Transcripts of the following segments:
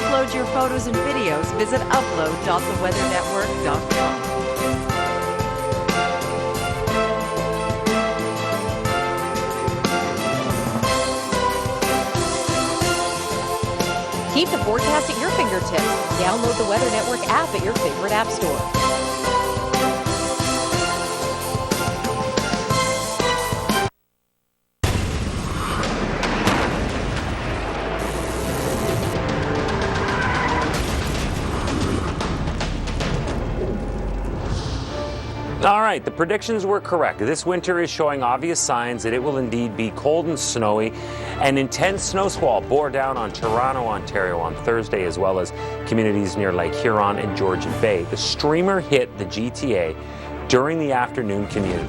upload your photos and videos, visit upload.theweathernetwork.com. Keep the forecast at your fingertips. Download the Weather Network app at your favorite app store. All right, the predictions were correct. This winter is showing obvious signs that it will indeed be cold and snowy. An intense snow squall bore down on Toronto, Ontario on Thursday, as well as communities near Lake Huron and Georgian Bay. The streamer hit the GTA during the afternoon commute.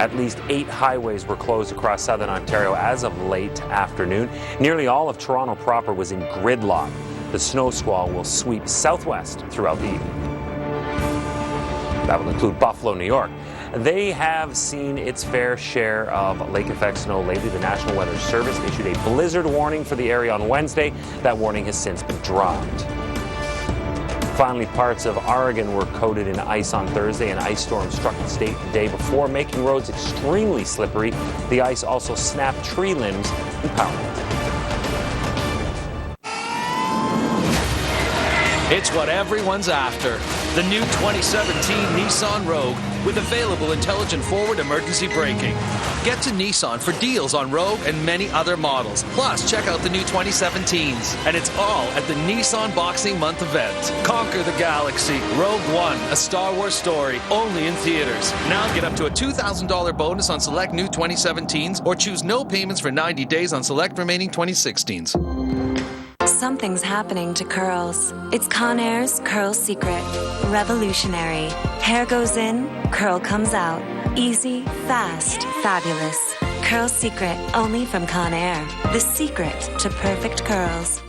At least 8 highways were closed across southern Ontario as of late afternoon. Nearly all of Toronto proper was in gridlock. The snow squall will sweep southwest throughout the evening. That will include Buffalo, New York. They have seen its fair share of lake effect snow lately. The National Weather Service issued a blizzard warning for the area on Wednesday. That warning has since been dropped. Finally, parts of Oregon were coated in ice on Thursday. An ice storm struck the state the day before, making roads extremely slippery. The ice also snapped tree limbs and power lines. It's what everyone's after. The new 2017 Nissan Rogue with available intelligent forward emergency braking. Get to Nissan for deals on Rogue and many other models. Plus, check out the new 2017s. And it's all at the Nissan Boxing Month event. Conquer the galaxy. Rogue One, a Star Wars story, only in theaters. Now get up to a $2,000 bonus on select new 2017s or choose no payments for 90 days on select remaining 2016s. Something's happening to curls. It's Conair's Curl Secret. Revolutionary. Hair goes in, curl comes out. Easy, fast, fabulous. Curl Secret, only from Conair. The secret to perfect curls.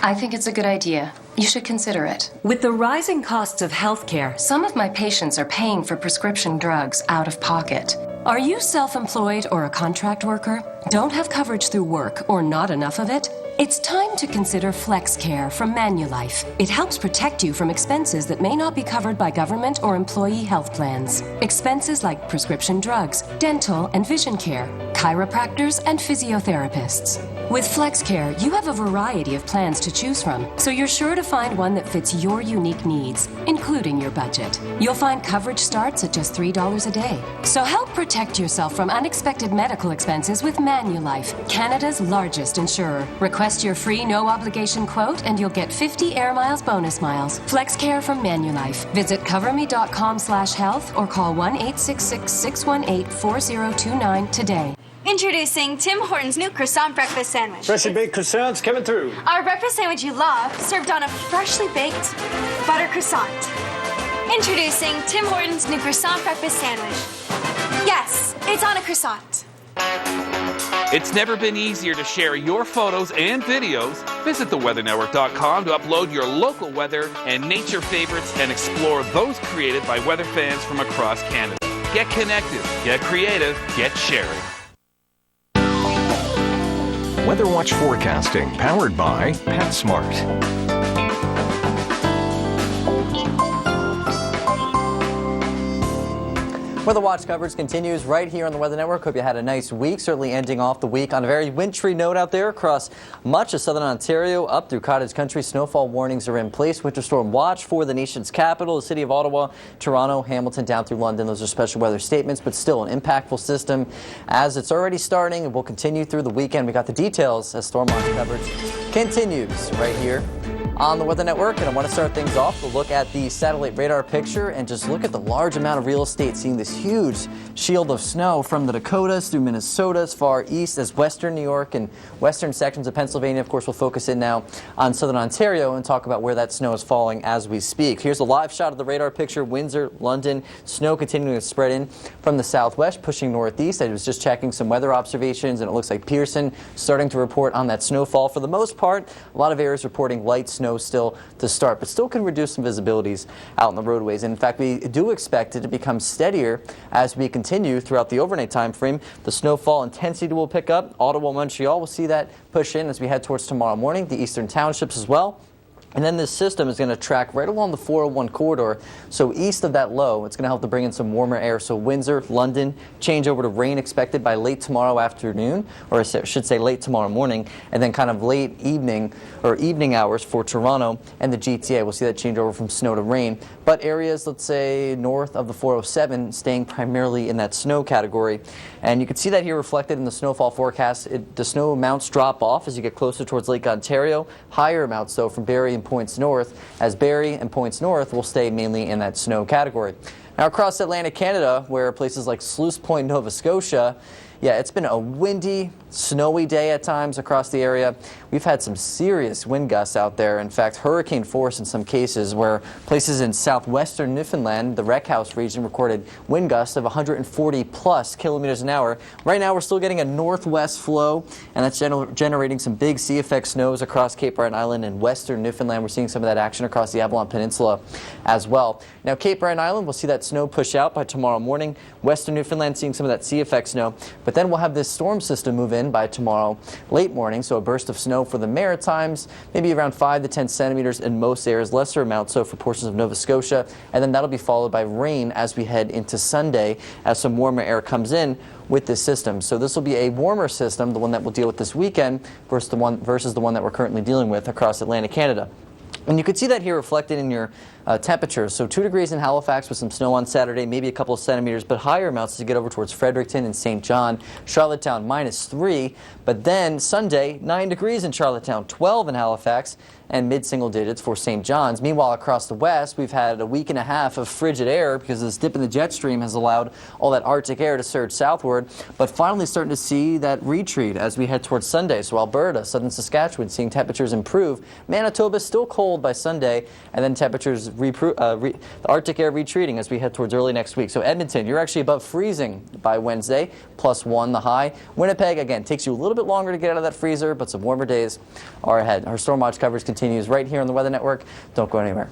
I think it's a good idea. You should consider it. With the rising costs of healthcare, Some of my patients are paying for prescription drugs out of pocket. are you self-employed or a contract worker? Don't have coverage through work or not enough of it? It's time to consider FlexCare from Manulife. It helps protect you from expenses that may not be covered by government or employee health plans. Expenses like prescription drugs, dental and vision care, chiropractors and physiotherapists. With FlexCare, you have a variety of plans to choose from, so you're sure to find one that fits your unique needs, including your budget. You'll find coverage starts at just $3 a day. So help protect yourself from unexpected medical expenses with Manulife, Canada's largest insurer. Request your free no-obligation quote and you'll get 50 Air Miles bonus miles. FlexCare from Manulife. Visit coverme.com/health or call 1-866-618-4029 today. Introducing Tim Hortons' new croissant breakfast sandwich. Freshly baked croissants coming through. Our breakfast sandwich you love, served on a freshly baked butter croissant. Introducing Tim Hortons' new croissant breakfast sandwich. Yes, it's on a croissant. It's never been easier to share your photos and videos. Visit theweathernetwork.com to upload your local weather and nature favorites and explore those created by weather fans from across Canada. Get connected, get creative, get sharing. Weather Watch forecasting powered by PetSmart. Weather Watch coverage continues right here on the Weather Network. Hope you had a nice week, certainly ending off the week on a very wintry note out there across much of southern Ontario up through cottage country. Snowfall warnings are in place. Winter storm watch for the nation's capital, the city of Ottawa, Toronto, Hamilton, down through London. Those are special weather statements, but still an impactful system as it's already starting and will continue through the weekend. We got the details as storm watch coverage continues right here on the Weather Network. And I want to start things off. We'll look at the satellite radar picture and just look at the large amount of real estate, seeing this huge shield of snow from the Dakotas through Minnesota as far east as western New York and western sections of Pennsylvania. Of course, we'll focus in now on southern Ontario and talk about where that snow is falling as we speak. Here's a live shot of the radar picture. Windsor, London, snow continuing to spread in from the southwest, pushing northeast. I was just checking some weather observations, and it looks like Pearson starting to report on that snowfall. For the most part, a lot of areas reporting light snow snow still to start, but still can reduce some visibilities out on the roadways. And in fact, we do expect it to become steadier as we continue throughout the overnight time frame. The snowfall intensity will pick up. Ottawa, Montreal will see that push in as we head towards tomorrow morning. The eastern townships as well. And then this system is going to track right along the 401 corridor. So east of that low, it's going to help to bring in some warmer air. So Windsor, London, change over to rain expected by late tomorrow afternoon, or I should say late tomorrow morning, and then kind of late evening or evening hours for Toronto and the GTA. We'll see that change over from snow to rain. But areas, let's say north of the 407, staying primarily in that snow category. And you can see that here reflected in the snowfall forecast. The snow amounts drop off as you get closer towards Lake Ontario. Higher amounts, though, from Barrie and Points North, as Barrie and Points North will stay mainly in that snow category. Now across Atlantic Canada, where places like Sluice Point, Nova Scotia, yeah, it's been a windy, snowy day at times across the area. We've had some serious wind gusts out there. In fact, hurricane force in some cases, where places in southwestern Newfoundland, the Wreck House region, recorded wind gusts of 140 plus kilometers an hour. Right now, we're still getting a northwest flow, and that's generating some big sea effect snows across Cape Breton Island and western Newfoundland. We're seeing some of that action across the Avalon Peninsula as well. Now, Cape Breton Island, we'll see that snow push out by tomorrow morning. Western Newfoundland seeing some of that sea effect snow. But then we'll have this storm system move in by tomorrow late morning, so a burst of snow for the Maritimes, maybe around 5 to 10 centimeters in most areas, lesser amounts so for portions of Nova Scotia, and then that'll be followed by rain as we head into Sunday as some warmer air comes in with this system. So this will be a warmer system, the one that we'll deal with this weekend, versus the one that we're currently dealing with across Atlantic Canada. And you can see that here reflected in your temperatures. So 2 degrees in Halifax with some snow on Saturday, maybe a couple of centimeters, but higher amounts as you get over towards Fredericton and St. John. Charlottetown -3, but then Sunday 9 degrees in Charlottetown, 12 in Halifax, and mid-single digits for St. John's. Meanwhile, across the west, we've had a week and a half of frigid air because this dip in the jet stream has allowed all that Arctic air to surge southward, but finally starting to see that retreat as we head towards Sunday. So Alberta, southern Saskatchewan, seeing temperatures improve. Manitoba still cold by Sunday, and then temperatures the Arctic air retreating as we head towards early next week. So Edmonton, you're actually above freezing by Wednesday, +1 the high. Winnipeg, again, takes you a little bit longer to get out of that freezer, but some warmer days are ahead. Our storm watch coverage continues right here on the Weather Network. Don't go anywhere.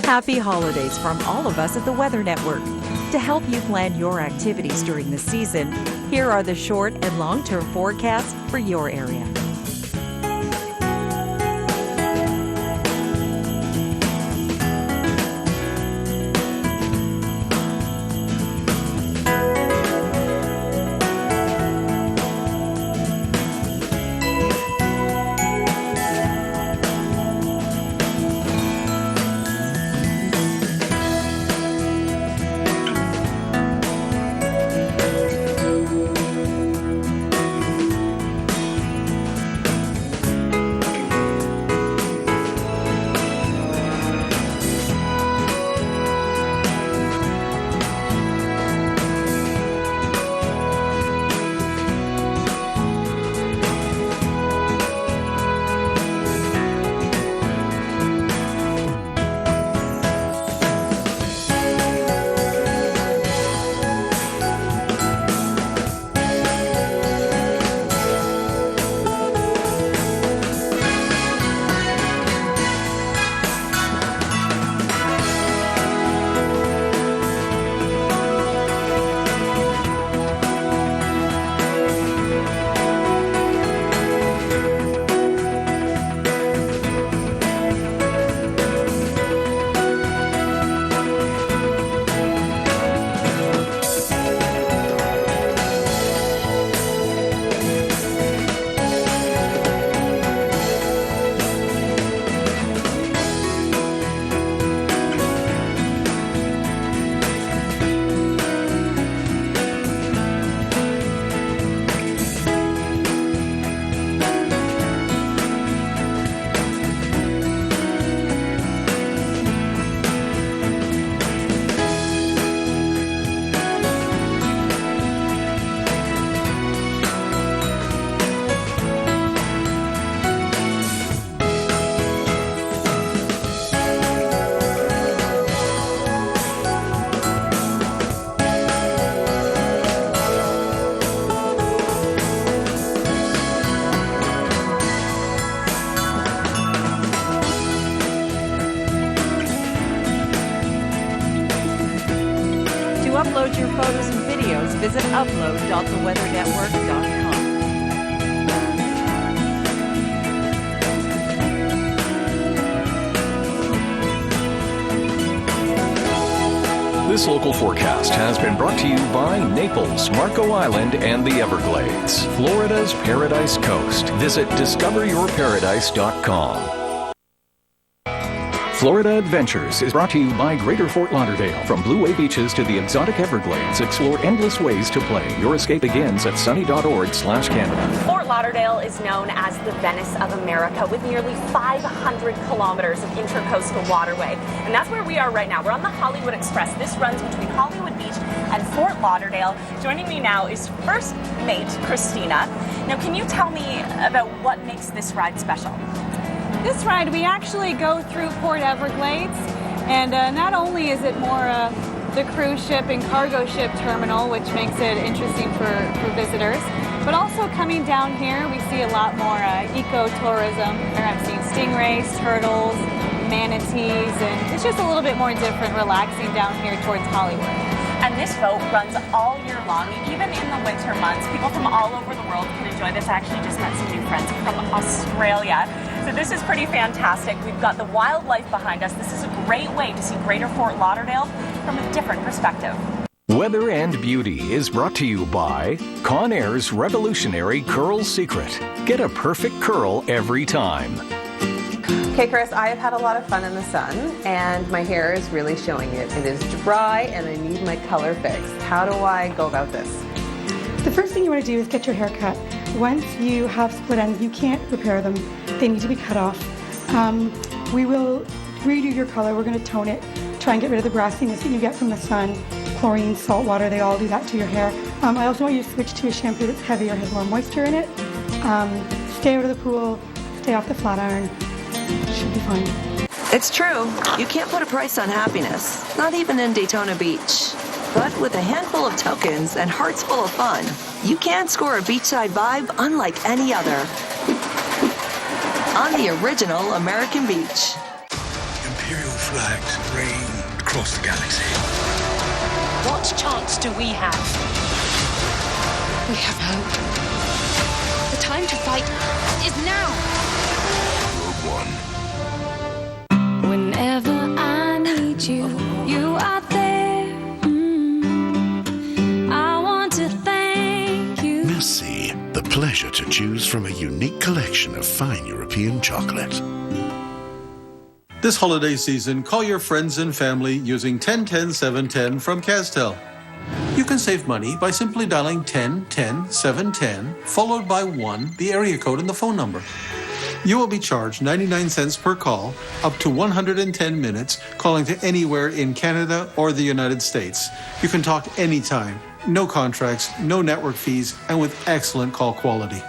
Happy holidays from all of us at the Weather Network. To help you plan your activities during the season, here are the short and long-term forecasts for your area. upload your photos and videos, visit upload.theweathernetwork.com. This local forecast has been brought to you by Naples, Marco Island, and the Everglades, Florida's Paradise Coast. Visit discoveryourparadise.com. Florida Adventures is brought to you by Greater Fort Lauderdale. From Blue Way beaches to the exotic Everglades, explore endless ways to play. Your escape begins at sunny.org/Canada. Fort Lauderdale is known as the Venice of America, with nearly 500 kilometers of intercoastal waterway. And that's where we are right now. We're on the Hollywood Express. This runs between Hollywood Beach and Fort Lauderdale. Joining me now is first mate Christina. Now, can you tell me about what makes this ride special? This ride, we actually go through Port Everglades, and not only is it more the cruise ship and cargo ship terminal, which makes it interesting for visitors, but also coming down here, we see a lot more ecotourism. I'm seeing stingrays, turtles, manatees, and it's just a little bit more different, relaxing down here towards Hollywood. And this boat runs all year long, even in the winter months. People from all over the world can enjoy this. I actually just met some new friends from Australia. So this is pretty fantastic. We've got the wildlife behind us. This is a great way to see Greater Fort Lauderdale from a different perspective. Weather and Beauty is brought to you by Conair's revolutionary curl secret. Get a perfect curl every time. Okay, Chris, I have had a lot of fun in the sun, and my hair is really showing it. It is dry, and I need my color fixed. How do I go about this? The first thing you want to do is get your hair cut. Once you have split ends, you can't repair them. They need to be cut off. We will redo your color. We're going to tone it, try and get rid of the brassiness that you get from the sun, chlorine, salt water, they all do that to your hair. I also want you to switch to a shampoo that's heavier, has more moisture in it. Stay out of the pool, stay off the flat iron. Should be fine. It's true. You can't put a price on happiness, not even in Daytona Beach. But with a handful of tokens and hearts full of fun, you can score a beachside vibe unlike any other. On the original American beach. Imperial flags reign across the galaxy. What chance do we have? We have hope. The time to fight is now. Whenever I need you, you are there. I want to thank you. Merci, the pleasure to choose from a unique collection of fine European chocolate. This holiday season, call your friends and family using 1010-710 from Castel. You can save money by simply dialing 1010-710, followed by 1, the area code and the phone number. You will be charged 99 cents per call, up to 110 minutes, calling to anywhere in Canada or the United States. You can talk anytime, no contracts, no network fees, and with excellent call quality.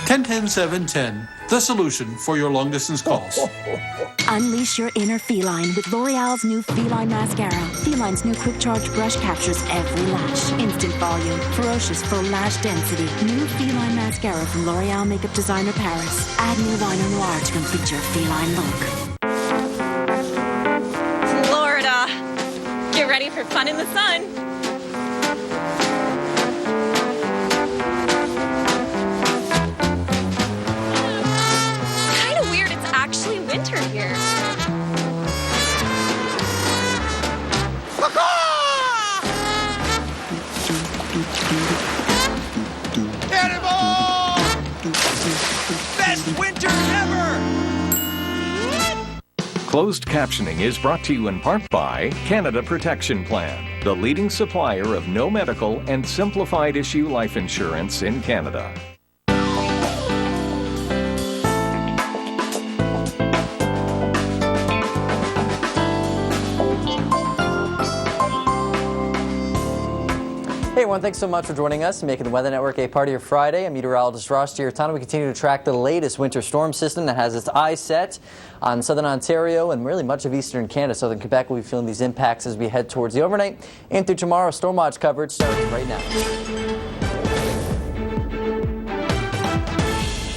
1010-710, the solution for your long-distance calls. Unleash your inner feline with L'Oreal's new Feline Mascara. Feline's new quick charge brush captures every lash. Instant volume, ferocious full lash density. New Feline Mascara from L'Oreal makeup designer Paris. Add new liner noir to complete your feline look. Florida, get ready for fun in the sun. Winter here. Cannonball! Best winter ever! Closed captioning is brought to you in part by Canada Protection Plan, the leading supplier of no medical and simplified issue life insurance in Canada. Hey everyone, thanks so much for joining us and making the Weather Network a part of your Friday. I'm meteorologist Ross Giarratano. We continue to track the latest winter storm system that has its eyes set on southern Ontario and really much of eastern Canada. Southern Quebec will be feeling these impacts as we head towards the overnight and through tomorrow. Storm watch coverage starting right now.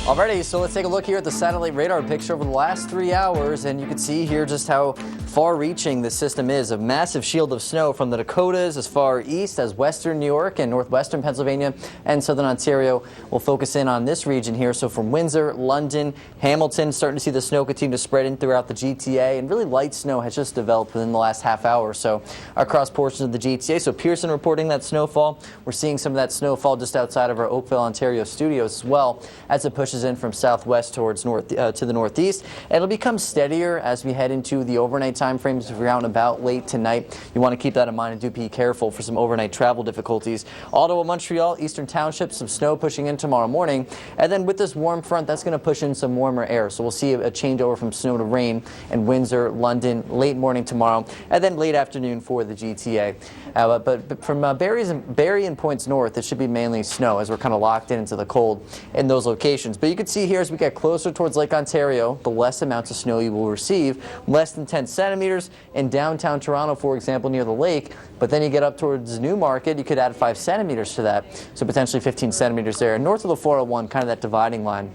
Alrighty, so let's take a look here at the satellite radar picture over the last 3 hours, and you can see here just how far-reaching this system is. A massive shield of snow from the Dakotas as far east as western New York and northwestern Pennsylvania and southern Ontario. We'll focus in on this region here, so from Windsor, London, Hamilton, starting to see the snow continue to spread in throughout the GTA, and really light snow has just developed within the last half hour or so across portions of the GTA. So Pearson reporting that snowfall. We're seeing some of that snowfall just outside of our Oakville, Ontario studios as well as it pushes in from southwest towards to the northeast. It'll become steadier as we head into the overnight time frames. If you're out and about late tonight, you want to keep that in mind and do be careful for some overnight travel difficulties. Ottawa, Montreal, Eastern Townships, some snow pushing in tomorrow morning. And then with this warm front, that's going to push in some warmer air. So we'll see a changeover from snow to rain in Windsor, London, late morning tomorrow, and then late afternoon for the GTA. But from Barrie and points north, it should be mainly snow as we're kind of locked into the cold in those locations. But you can see here as we get closer towards Lake Ontario, the less amounts of snow you will receive, less than 10 centimeters in downtown Toronto, for example, near the lake. But then you get up towards Newmarket, you could add 5 centimeters to that, so potentially 15 centimeters there. North of the 401, kind of that dividing line.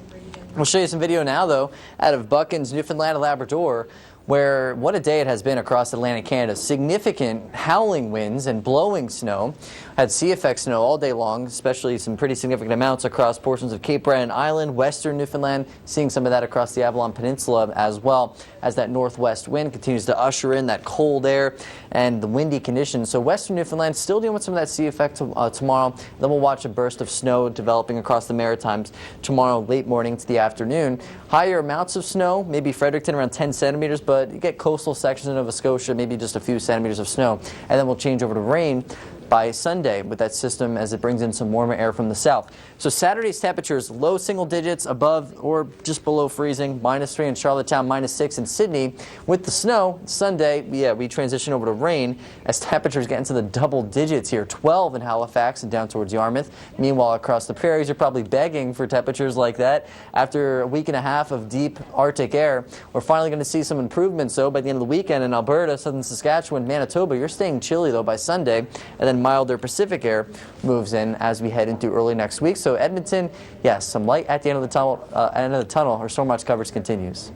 We'll show you some video now, though, out of Buckens, Newfoundland and Labrador, where what a day it has been across Atlantic Canada. Significant howling winds and blowing snow. Had sea effect snow all day long, especially some pretty significant amounts across portions of Cape Breton Island, western Newfoundland, seeing some of that across the Avalon Peninsula as well as that northwest wind continues to usher in that cold air and the windy conditions. So western Newfoundland still dealing with some of that sea effect tomorrow. Then we'll watch a burst of snow developing across the Maritimes tomorrow late morning to the afternoon. Higher amounts of snow, maybe Fredericton around 10 centimeters, but you get coastal sections of Nova Scotia, maybe just a few centimeters of snow. And then we'll change over to rain by Sunday with that system as it brings in some warmer air from the south. So Saturday's temperatures, low single digits, above or just below freezing, -3 in Charlottetown, -6 in Sydney. With the snow, Sunday, we transition over to rain as temperatures get into the double digits here, 12 in Halifax and down towards Yarmouth. Meanwhile, across the prairies, you're probably begging for temperatures like that. After a week and a half of deep Arctic air, we're finally going to see some improvements, though, by the end of the weekend in Alberta, southern Saskatchewan, Manitoba. You're staying chilly, though, by Sunday, and then milder Pacific air moves in as we head into early next week. So Edmonton, yes, some light at the end of the tunnel. Our storm watch coverage continues.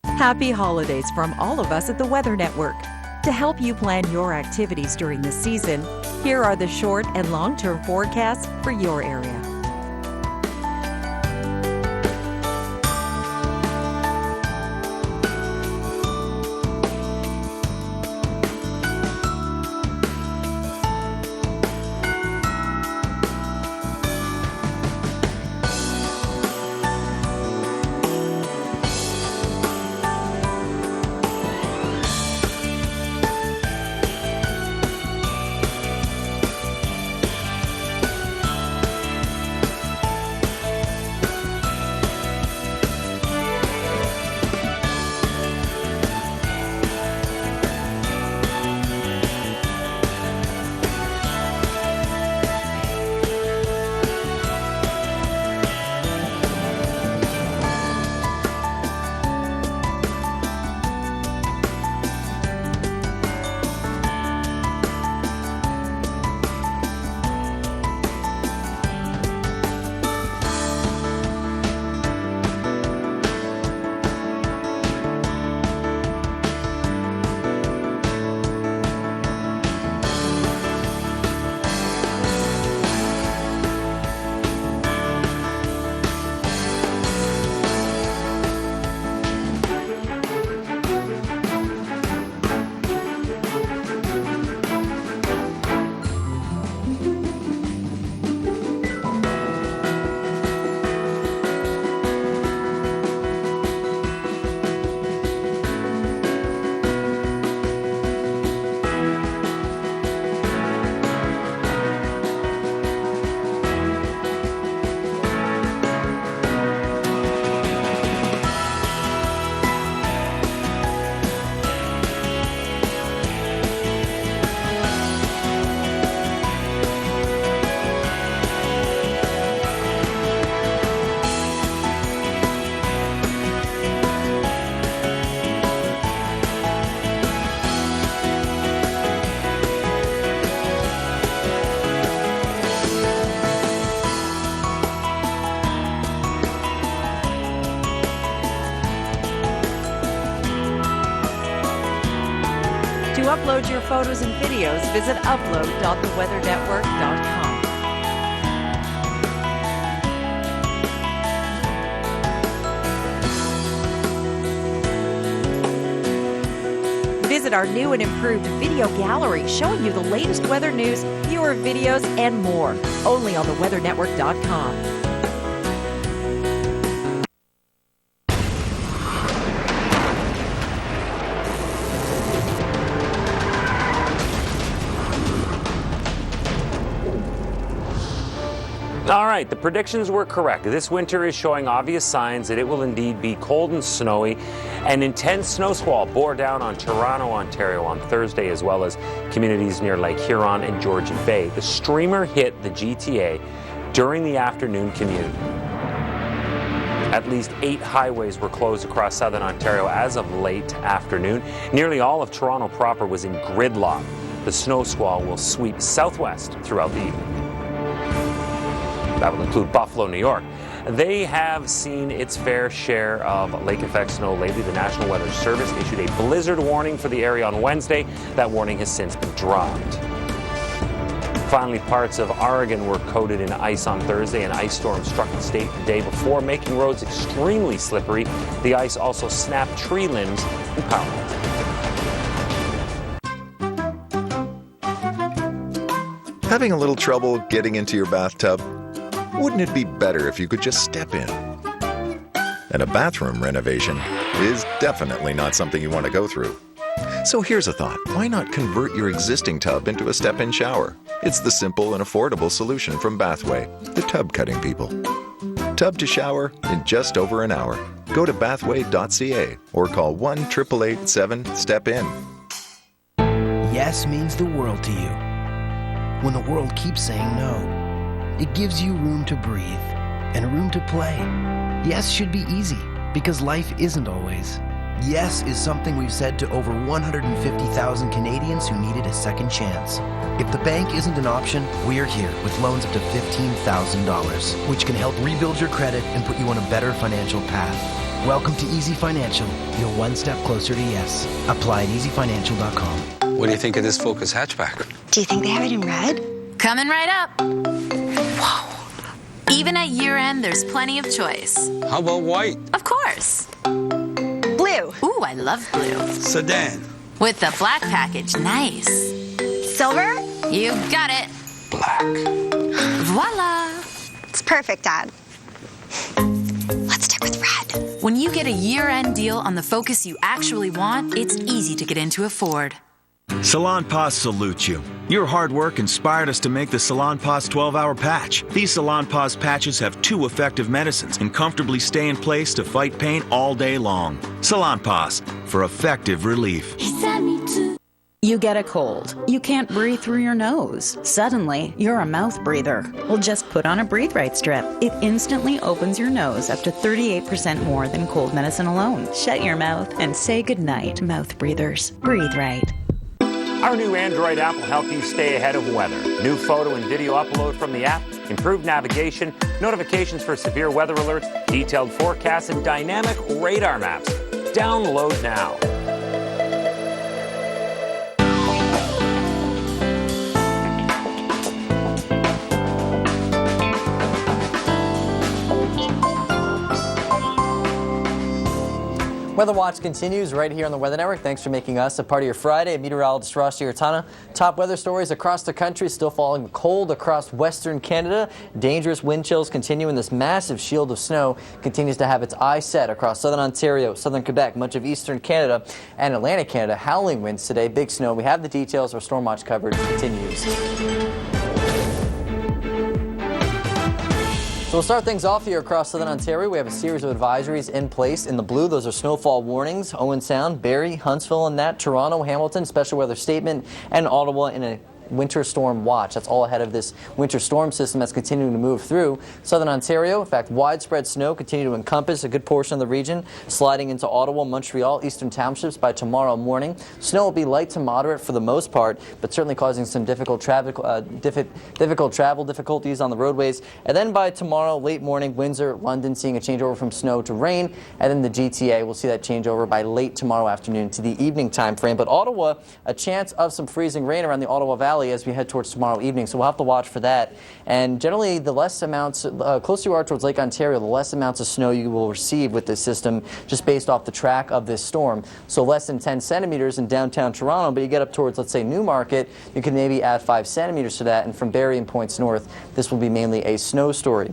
Happy holidays from all of us at the Weather Network. To help you plan your activities during the season, here are the short and long-term forecasts for your area. To upload your photos and videos, visit upload.theweathernetwork.com. Visit our new and improved video gallery showing you the latest weather news, viewer videos, and more. Only on theweathernetwork.com. All right, the predictions were correct. This winter is showing obvious signs that it will indeed be cold and snowy. An intense snow squall bore down on Toronto, Ontario on Thursday, as well as communities near Lake Huron and Georgian Bay. The streamer hit the GTA during the afternoon commute. At least 8 highways were closed across southern Ontario as of late afternoon. Nearly all of Toronto proper was in gridlock. The snow squall will sweep southwest throughout the evening. That will include Buffalo, New York. They have seen its fair share of lake-effect snow lately. The National Weather Service issued a blizzard warning for the area on Wednesday. That warning has since been dropped. Finally, parts of Oregon were coated in ice on Thursday. An ice storm struck the state the day before, making roads extremely slippery. The ice also snapped tree limbs and power lines. Having a little trouble getting into your bathtub? Wouldn't it be better if you could just step in? And a bathroom renovation is definitely not something you want to go through. So here's a thought. Why not convert your existing tub into a step-in shower? It's the simple and affordable solution from Bathway, the tub cutting people. Tub to shower in just over an hour. Go to bathway.ca or call 1-888-7-STEP-IN. Yes means the world to you. When the world keeps saying no, it gives you room to breathe and room to play. Yes should be easy, because life isn't always. Yes is something we've said to over 150,000 Canadians who needed a second chance. If the bank isn't an option, we're here with loans up to $15,000, which can help rebuild your credit and put you on a better financial path. Welcome to Easy Financial. You're one step closer to yes. Apply at easyfinancial.com. What do you think of this Focus hatchback? Do you think they have it in red? Coming right up. Whoa. Even at year-end, there's plenty of choice. How about white? Of course. Blue. Ooh, I love blue. Sedan. With the black package, nice. Silver? You got it. Black. Voila. It's perfect, Dad. Let's stick with red. When you get a year-end deal on the Focus you actually want, it's easy to get into a Ford. Salonpas salutes you. Your hard work inspired us to make the Salonpas 12-hour patch. These Salonpas patches have 2 effective medicines and comfortably stay in place to fight pain all day long. Salonpas, for effective relief. You get a cold. You can't breathe through your nose. Suddenly, you're a mouth breather. Well, just put on a Breathe Right strip. It instantly opens your nose up to 38% more than cold medicine alone. Shut your mouth and say goodnight, mouth breathers. Breathe Right. Our new Android app will help you stay ahead of weather. New photo and video upload from the app, improved navigation, notifications for severe weather alerts, detailed forecasts, and dynamic radar maps. Download now. Weather Watch continues right here on the Weather Network. Thanks for making us a part of your Friday. Meteorologist Ross Giarratana. Top weather stories across the country. Still falling cold across western Canada. Dangerous wind chills continue, and this massive shield of snow continues to have its eye set across southern Ontario, southern Quebec, much of eastern Canada, and Atlantic Canada. Howling winds today, big snow. We have the details. Our Storm Watch coverage continues. So we'll start things off here across southern Ontario. We have a series of advisories in place. In the blue, those are snowfall warnings. Owen Sound, Barrie, Huntsville, and that. Toronto, Hamilton, special weather statement, and Ottawa in a winter storm watch. That's all ahead of this winter storm system that's continuing to move through southern Ontario. In fact, widespread snow continue to encompass a good portion of the region, sliding into Ottawa, Montreal, eastern townships by tomorrow morning. Snow will be light to moderate for the most part, but certainly causing some difficult travel difficulties on the roadways. And then by tomorrow, late morning, Windsor, London seeing a changeover from snow to rain, and then the GTA will see that changeover by late tomorrow afternoon to the evening time frame. But Ottawa, a chance of some freezing rain around the Ottawa Valley as we head towards tomorrow evening, so we'll have to watch for that. And generally, the less amounts, closer you are towards Lake Ontario, the less amounts of snow you will receive with this system, just based off the track of this storm. So less than 10 centimeters in downtown Toronto, but you get up towards, let's say, Newmarket, you can maybe add 5 centimeters to that, and from Barrie and points north, this will be mainly a snow story.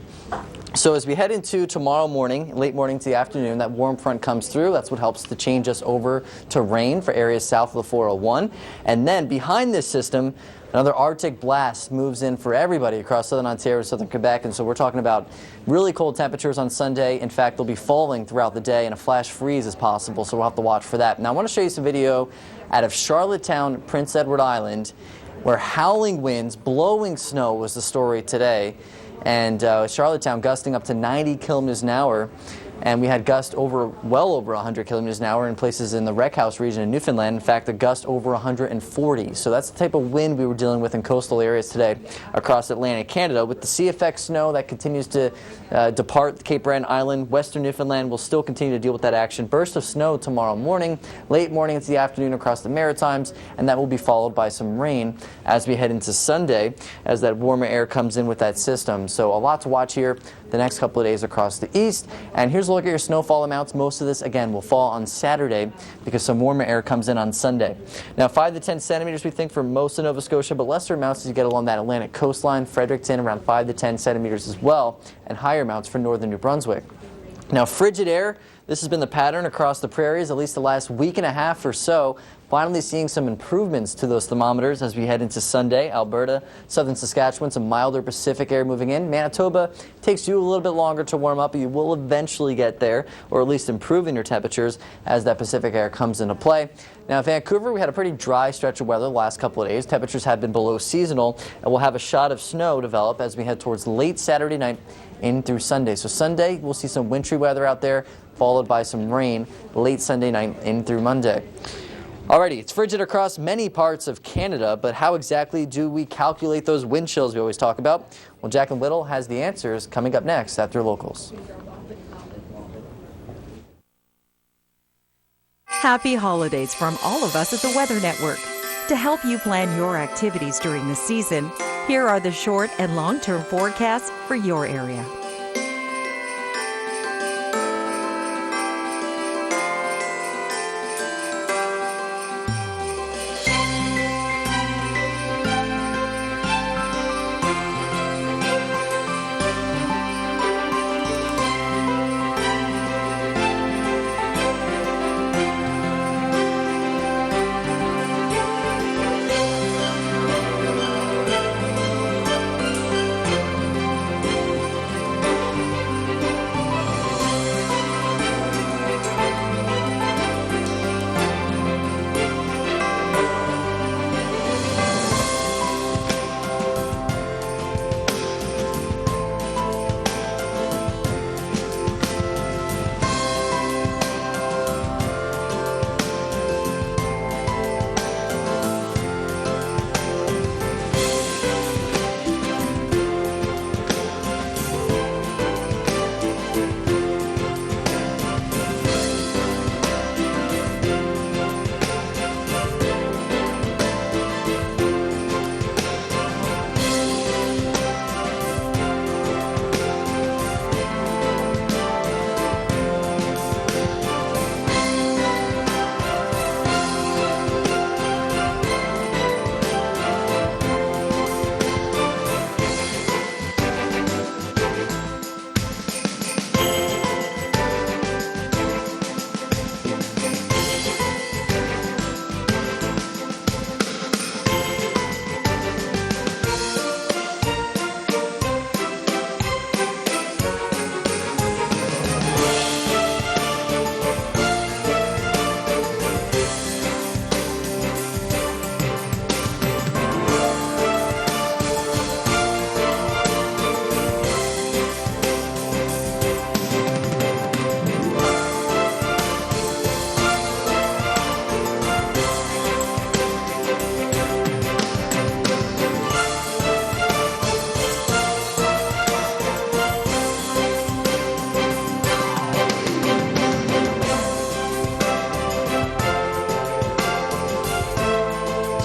So as we head into tomorrow morning, late morning to the afternoon, that warm front comes through. That's what helps to change us over to rain for areas south of the 401. And then behind this system, another Arctic blast moves in for everybody across southern Ontario, southern Quebec. And so we're talking about really cold temperatures on Sunday. In fact, they'll be falling throughout the day, and a flash freeze is possible. So we'll have to watch for that. Now I want to show you some video out of Charlottetown, Prince Edward Island, where howling winds, blowing snow was the story today. And Charlottetown gusting up to 90 kilometers an hour. And we had gusts well over 100 kilometers an hour in places in the Wreck House region in Newfoundland. In fact, a gust over 140. So that's the type of wind we were dealing with in coastal areas today across Atlantic Canada. With the sea effect snow that continues to depart Cape Breton Island, western Newfoundland will still continue to deal with that action. Burst of snow tomorrow morning, late morning into the afternoon across the Maritimes, and that will be followed by some rain as we head into Sunday as that warmer air comes in with that system. So a lot to watch here the next couple of days across the east. And here's a look at your snowfall amounts. Most of this, again, will fall on Saturday because some warmer air comes in on Sunday. Now, 5 to 10 centimeters, we think, for most of Nova Scotia, but lesser amounts as you get along that Atlantic coastline. Fredericton, around 5 to 10 centimeters as well, and higher amounts for northern New Brunswick. Now, frigid air, this has been the pattern across the prairies, at least the last week and a half or so. Finally seeing some improvements to those thermometers as we head into Sunday. Alberta, southern Saskatchewan, some milder Pacific air moving in. Manitoba takes you a little bit longer to warm up, but you will eventually get there, or at least improve in your temperatures as that Pacific air comes into play. Now, Vancouver, we had a pretty dry stretch of weather the last couple of days. Temperatures have been below seasonal, and we'll have a shot of snow develop as we head towards late Saturday night in through Sunday. So Sunday, we'll see some wintry weather out there, followed by some rain late Sunday night in through Monday. Alrighty, it's frigid across many parts of Canada, but how exactly do we calculate those wind chills we always talk about? Well, Jacqueline Whittle has the answers coming up next after locals. Happy holidays from all of us at the Weather Network. To help you plan your activities during the season, here are the short and long-term forecasts for your area.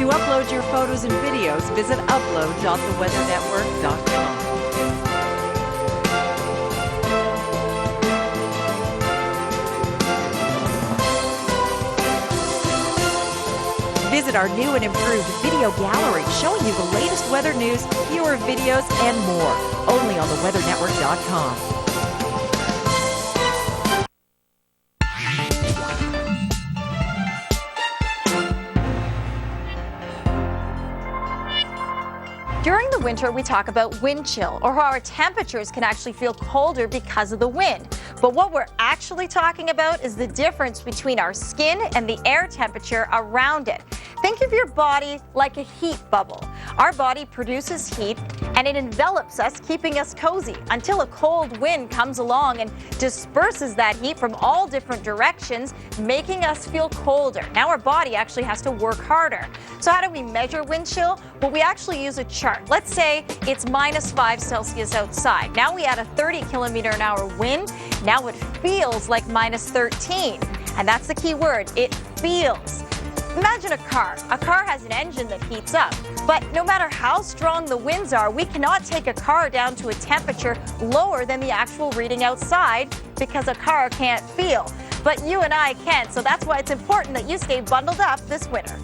To upload your photos and videos, visit upload.theweathernetwork.com. Visit our new and improved video gallery showing you the latest weather news, fewer videos, and more. Only on theweathernetwork.com. During the winter, we talk about wind chill, or how our temperatures can actually feel colder because of the wind. But what we're actually talking about is the difference between our skin and the air temperature around it. Think of your body like a heat bubble. Our body produces heat and it envelops us, keeping us cozy until a cold wind comes along and disperses that heat from all different directions, making us feel colder. Now our body actually has to work harder. So how do we measure wind chill? Well, we actually use a chart. Let's say it's -5 Celsius outside. Now we add a 30-kilometer-an-hour wind. Now it feels like -13. And that's the key word, it feels. Imagine a car. A car has an engine that heats up. But no matter how strong the winds are, we cannot take a car down to a temperature lower than the actual reading outside because a car can't feel. But you and I can, so that's why it's important that you stay bundled up this winter.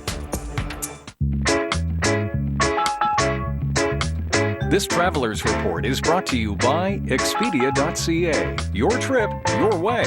This Traveler's Report is brought to you by Expedia.ca. Your trip, your way.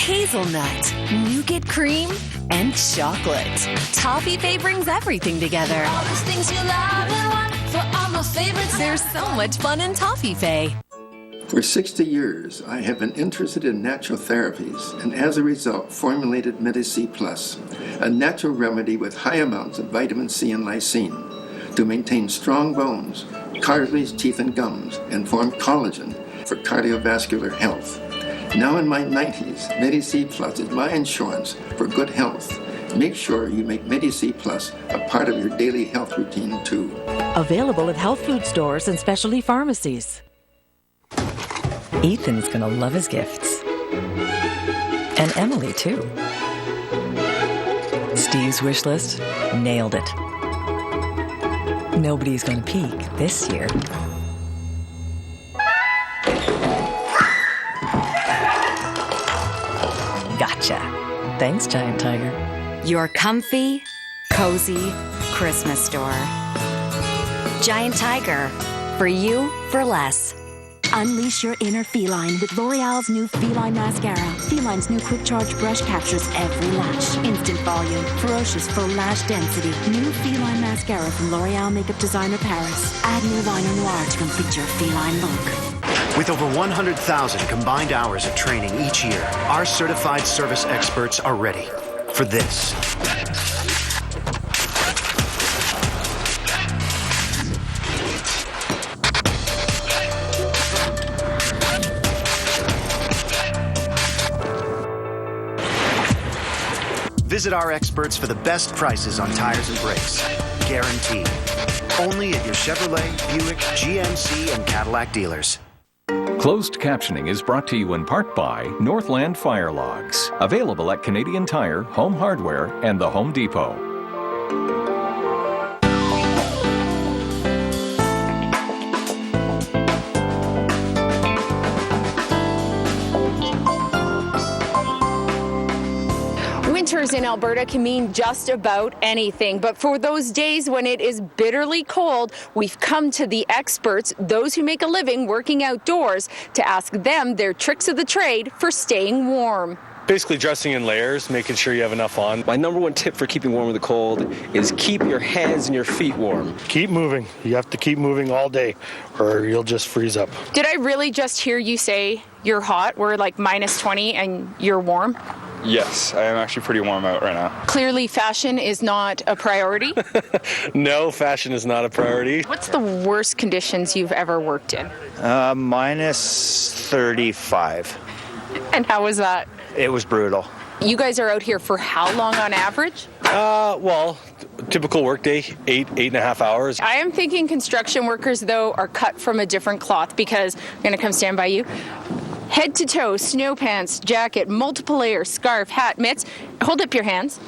Hazelnut, nougat cream, and chocolate. Toffee brings everything together. All those things you love and want for all my favorites. There's so much fun in Toffee. For 60 years, I have been interested in natural therapies and as a result formulated Medi-C Plus, a natural remedy with high amounts of vitamin C and lysine to maintain strong bones, cartilage, teeth, and gums, and form collagen for cardiovascular health. Now in my 90s, Medi-C Plus is my insurance for good health. Make sure you make Medi-C Plus a part of your daily health routine too. Available at health food stores and specialty pharmacies. Ethan's gonna love his gifts. And Emily too. Steve's wish list, nailed it. Nobody's gonna peek this year. Gotcha. Thanks, Giant Tiger. Your comfy, cozy Christmas store. Giant Tiger. For you, for less. Unleash your inner feline with L'Oreal's new Feline Mascara. Feline's new quick charge brush captures every lash. Instant volume, ferocious full lash density. New Feline Mascara from L'Oreal Makeup Designer Paris. Add new liner noir to complete your feline look. With over 100,000 combined hours of training each year, our certified service experts are ready for this. Visit our experts for the best prices on tires and brakes. Guaranteed. Only at your Chevrolet, Buick, GMC, and Cadillac dealers. Closed captioning is brought to you in part by Northland Fire Logs. Available at Canadian Tire, Home Hardware, and the Home Depot. Winters in Alberta can mean just about anything, but for those days when it is bitterly cold, we've come to the experts, those who make a living working outdoors, to ask them their tricks of the trade for staying warm. Basically dressing in layers, making sure you have enough on. My number one tip for keeping warm in the cold is keep your hands and your feet warm. Keep moving. You have to keep moving all day or you'll just freeze up. Did I really just hear you say you're hot? We're like -20 and you're warm? Yes, I am actually pretty warm out right now. Clearly, fashion is not a priority. No, fashion is not a priority. What's the worst conditions you've ever worked in? Minus 35. And how was that? It was brutal. You guys are out here for how long on average? Well, typical workday, 8.5 hours. I am thinking construction workers, though, are cut from a different cloth because I'm going to come stand by you. Head to toe, snow pants, jacket, multiple layers, scarf, hat, mitts. Hold up your hands.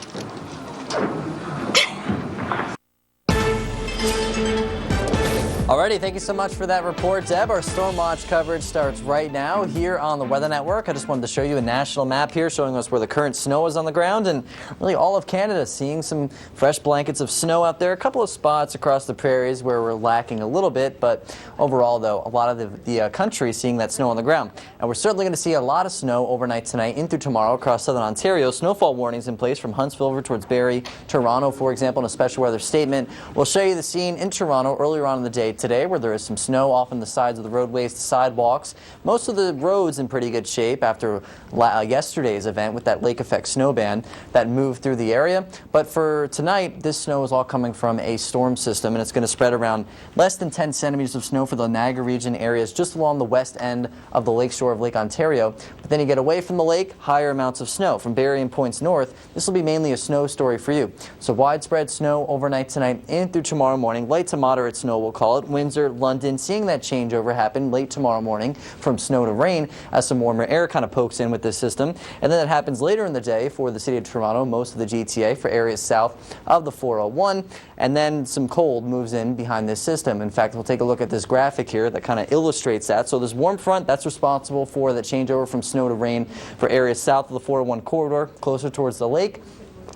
Alrighty, thank you so much for that report, Deb. Our storm watch coverage starts right now here on the Weather Network. I just wanted to show you a national map here showing us where the current snow is on the ground, and really all of Canada seeing some fresh blankets of snow out there. A couple of spots across the prairies where we're lacking a little bit, but overall, though, a lot of the country seeing that snow on the ground. And we're certainly going to see a lot of snow overnight tonight into tomorrow across southern Ontario. Snowfall warnings in place from Huntsville over towards Barrie, Toronto, for example, in a special weather statement. We'll show you the scene in Toronto earlier on in the day today, where there is some snow off on the sides of the roadways, the sidewalks. Most of the roads in pretty good shape after yesterday's event with that lake effect snow band that moved through the area. But for tonight, this snow is all coming from a storm system, and it's going to spread around less than 10 centimeters of snow for the Niagara region areas just along the west end of the lake shore of Lake Ontario. But then you get away from the lake, higher amounts of snow. From Barrie and points north, this will be mainly a snow story for you. So widespread snow overnight tonight and through tomorrow morning. Light to moderate snow, we'll call it. Windsor, London, seeing that changeover happen late tomorrow morning from snow to rain as some warmer air kind of pokes in with this system. And then it happens later in the day for the city of Toronto, most of the GTA, for areas south of the 401. And then some cold moves in behind this system. In fact, we'll take a look at this graphic here that kind of illustrates that. So this warm front, that's responsible for the changeover from snow to rain for areas south of the 401 corridor, closer towards the lake.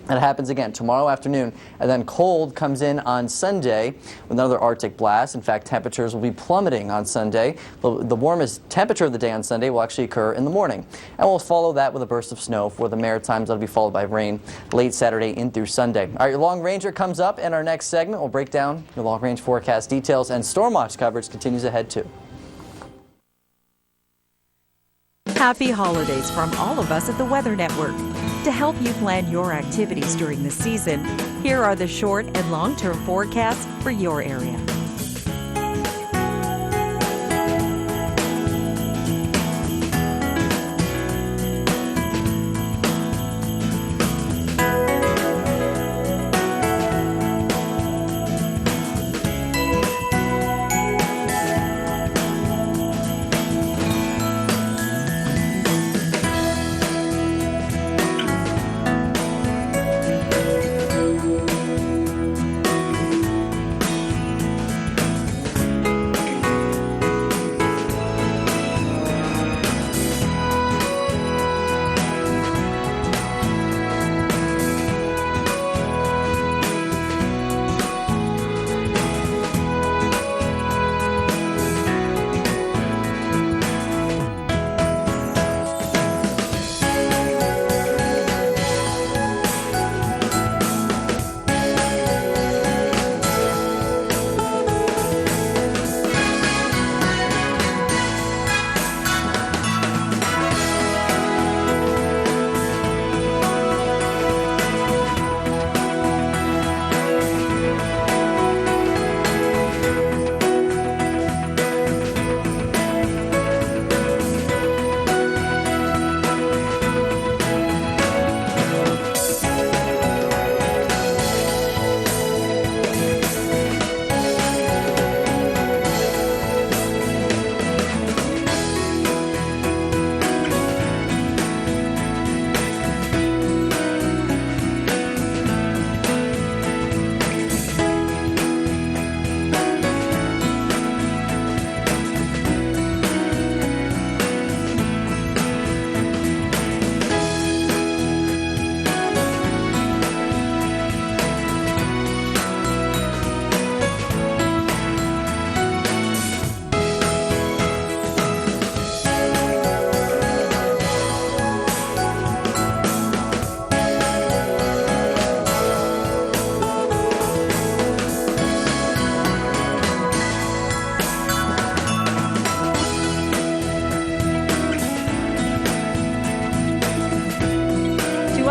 And it happens again tomorrow afternoon, and then cold comes in on Sunday with another Arctic blast. In fact, temperatures will be plummeting on Sunday. The warmest temperature of the day on Sunday will actually occur in the morning. And we'll follow that with a burst of snow for the Maritimes. That'll be followed by rain late Saturday in through Sunday. All right, your Long Ranger comes up in our next segment. We'll break down your long range forecast details, and storm watch coverage continues ahead too. Happy holidays from all of us at the Weather Network. To help you plan your activities during the season, here are the short and long-term forecasts for your area.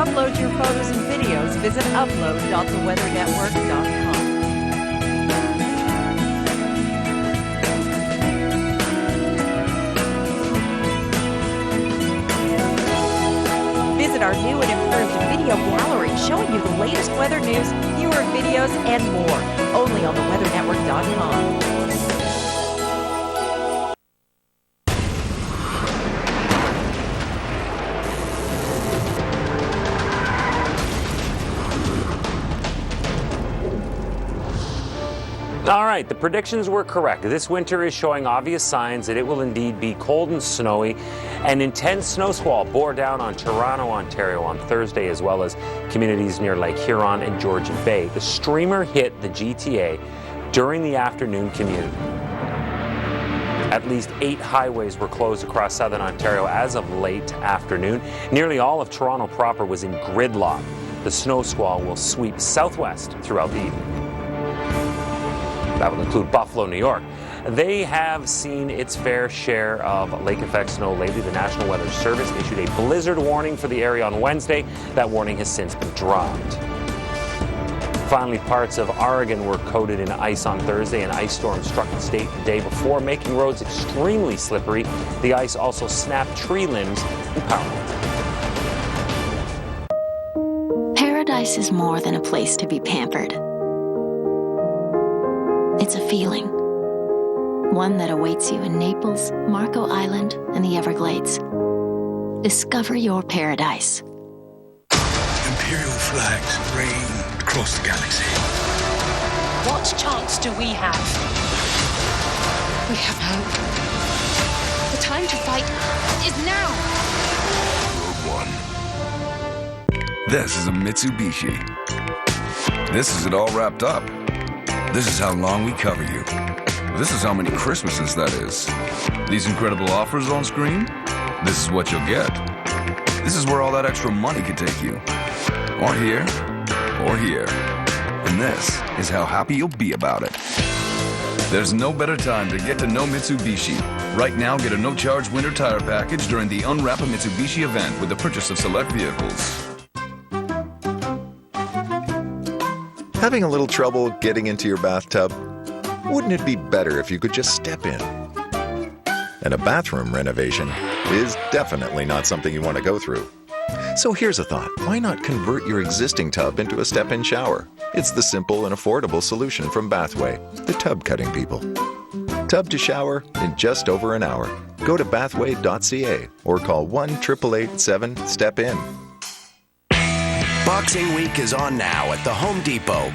upload your photos and videos, visit upload.theweathernetwork.com. Visit our new and improved video gallery showing you the latest weather news, fewer videos, and more. Only on theweathernetwork.com. All right, the predictions were correct. This winter is showing obvious signs that it will indeed be cold and snowy. An intense snow squall bore down on Toronto, Ontario on Thursday, as well as communities near Lake Huron and Georgian Bay. The streamer hit the GTA during the afternoon commute. At least 8 highways were closed across southern Ontario as of late afternoon. Nearly all of Toronto proper was in gridlock. The snow squall will sweep southwest throughout the evening. That will include Buffalo, New York. They have seen its fair share of lake effect snow lately. The National Weather Service issued a blizzard warning for the area on Wednesday. That warning has since been dropped. Finally, parts of Oregon were coated in ice on Thursday. An ice storm struck the state the day before, making roads extremely slippery. The ice also snapped tree limbs and power lines. Paradise is more than a place to be pampered. It's a feeling. One that awaits you in Naples, Marco Island, and the Everglades. Discover your paradise. Imperial flags reign across the galaxy. What chance do we have? We have hope. The time to fight is now. Road 1. This is a Mitsubishi. This is it all wrapped up. This is how long we cover you. This is how many Christmases that is. These incredible offers on screen, this is what you'll get. This is where all that extra money could take you. Or here, or here. And this is how happy you'll be about it. There's no better time to get to know Mitsubishi. Right now, get a no-charge winter tire package during the Unwrap a Mitsubishi event with the purchase of select vehicles. Having a little trouble getting into your bathtub? Wouldn't it be better if you could just step in? And a bathroom renovation is definitely not something you want to go through. So here's a thought. Why not convert your existing tub into a step-in shower? It's the simple and affordable solution from Bathway, the tub cutting people. Tub to shower in just over an hour. Go to bathway.ca or call 1-888-7-STEP-IN. Boxing Week is on now at the Home Depot.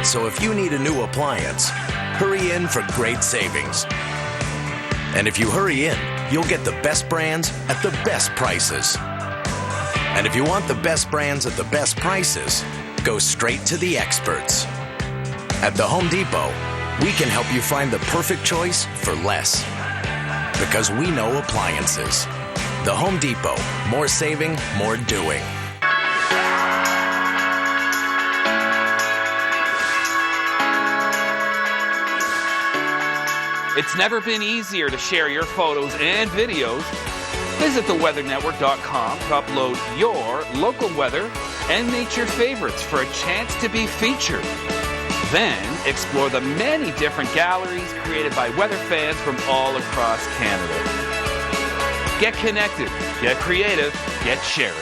So if you need a new appliance, hurry in for great savings. And if you hurry in, you'll get the best brands at the best prices. And if you want the best brands at the best prices, go straight to the experts. At the Home Depot, we can help you find the perfect choice for less. Because we know appliances. The Home Depot, more saving, more doing. It's never been easier to share your photos and videos. Visit theweathernetwork.com to upload your local weather and nature favorites for a chance to be featured. Then explore the many different galleries created by weather fans from all across Canada. Get connected, get creative, get sharing.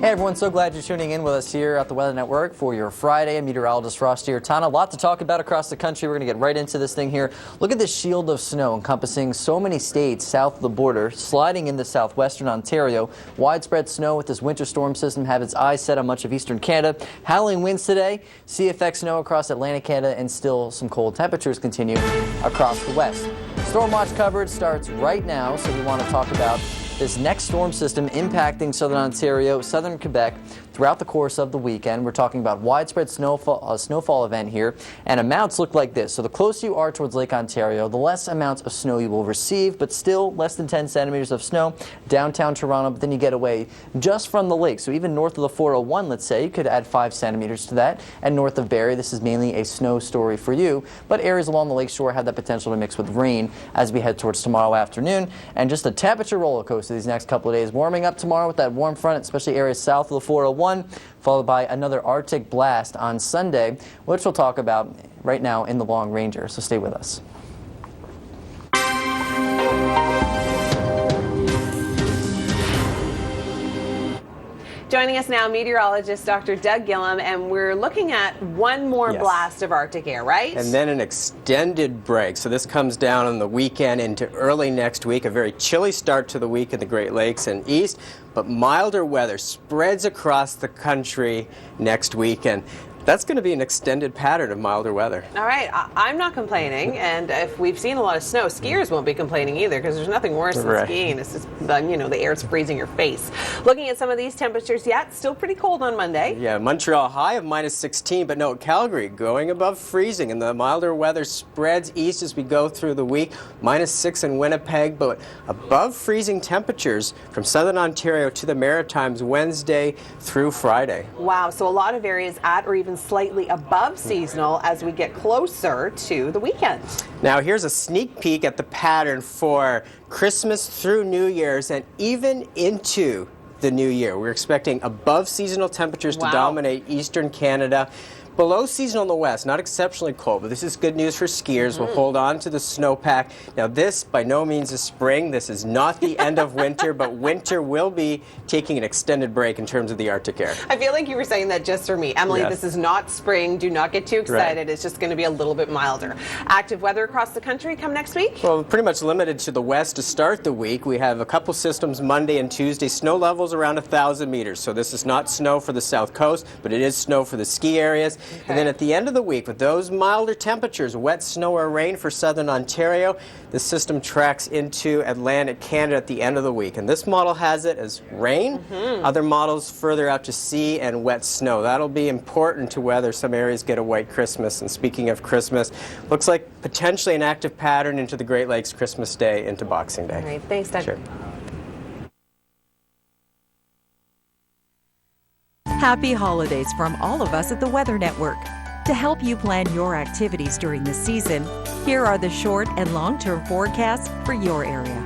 Hey everyone, so glad you're tuning in with us here at the Weather Network for your Friday. I'm meteorologist Frosty Ortana. A lot to talk about across the country. We're going to get right into this thing here. Look at this shield of snow encompassing so many states south of the border, sliding into southwestern Ontario. Widespread snow with this winter storm system have its eyes set on much of eastern Canada. Howling winds today, CFX snow across Atlantic Canada, and still some cold temperatures continue across the west. Storm watch coverage starts right now, so we want to talk about this next storm system impacting southern Ontario, southern Quebec, throughout the course of the weekend. We're talking about widespread snowfall event here, and amounts look like this. So the closer you are towards Lake Ontario, the less amounts of snow you will receive, but still less than 10 centimeters of snow downtown Toronto, but then you get away just from the lake. So even north of the 401, let's say, you could add 5 centimeters to that, and north of Barrie, this is mainly a snow story for you, but areas along the lakeshore have that potential to mix with rain as we head towards tomorrow afternoon. And just a temperature roller coaster these next couple of days, warming up tomorrow with that warm front, especially areas south of the 401, followed by another Arctic blast on Sunday, which we'll talk about right now in the Long Ranger, so stay with us. Joining us now, meteorologist Dr. Doug Gillum, and we're looking at one more blast of Arctic air, right? And then an extended break. So this comes down on the weekend into early next week. A very chilly start to the week in the Great Lakes and East, but milder weather spreads across the country next week. And that's going to be an extended pattern of milder weather. All right, I'm not complaining, and if we've seen a lot of snow, skiers won't be complaining either, because there's nothing worse than skiing. It's just, the air's freezing your face. Looking at some of these temperatures, still pretty cold on Monday. Yeah, Montreal high of -16, but no, Calgary going above freezing, and the milder weather spreads east as we go through the week. -6 in Winnipeg, but above freezing temperatures from southern Ontario to the Maritimes Wednesday through Friday. Wow, so a lot of areas at or even slightly above seasonal as we get closer to the weekend. Now here's a sneak peek at the pattern for Christmas through New Year's and even into the new year. We're expecting above seasonal temperatures to dominate eastern Canada. Below seasonal in the west, not exceptionally cold, but this is good news for skiers. We'll hold on to the snowpack. Now this by no means is spring. This is not the end of winter, but winter will be taking an extended break in terms of the Arctic air. I feel like you were saying that just for me. Emily, this is not spring. Do not get too excited. It's just going to be a little bit milder. Active weather across the country come next week? Well, pretty much limited to the west to start the week. We have a couple systems Monday and Tuesday. Snow levels around 1,000 meters. So this is not snow for the south coast, but it is snow for the ski areas. Okay. And then at the end of the week, with those milder temperatures, wet snow or rain for southern Ontario, the system tracks into Atlantic Canada at the end of the week. And this model has it as rain. Other models further out to sea and wet snow. That'll be important to whether some areas get a white Christmas. And speaking of Christmas, looks like potentially an active pattern into the Great Lakes Christmas Day into Boxing Day. All right, thanks, Doug. Sure. Happy holidays from all of us at the Weather Network. To help you plan your activities during the season, here are the short and long-term forecasts for your area.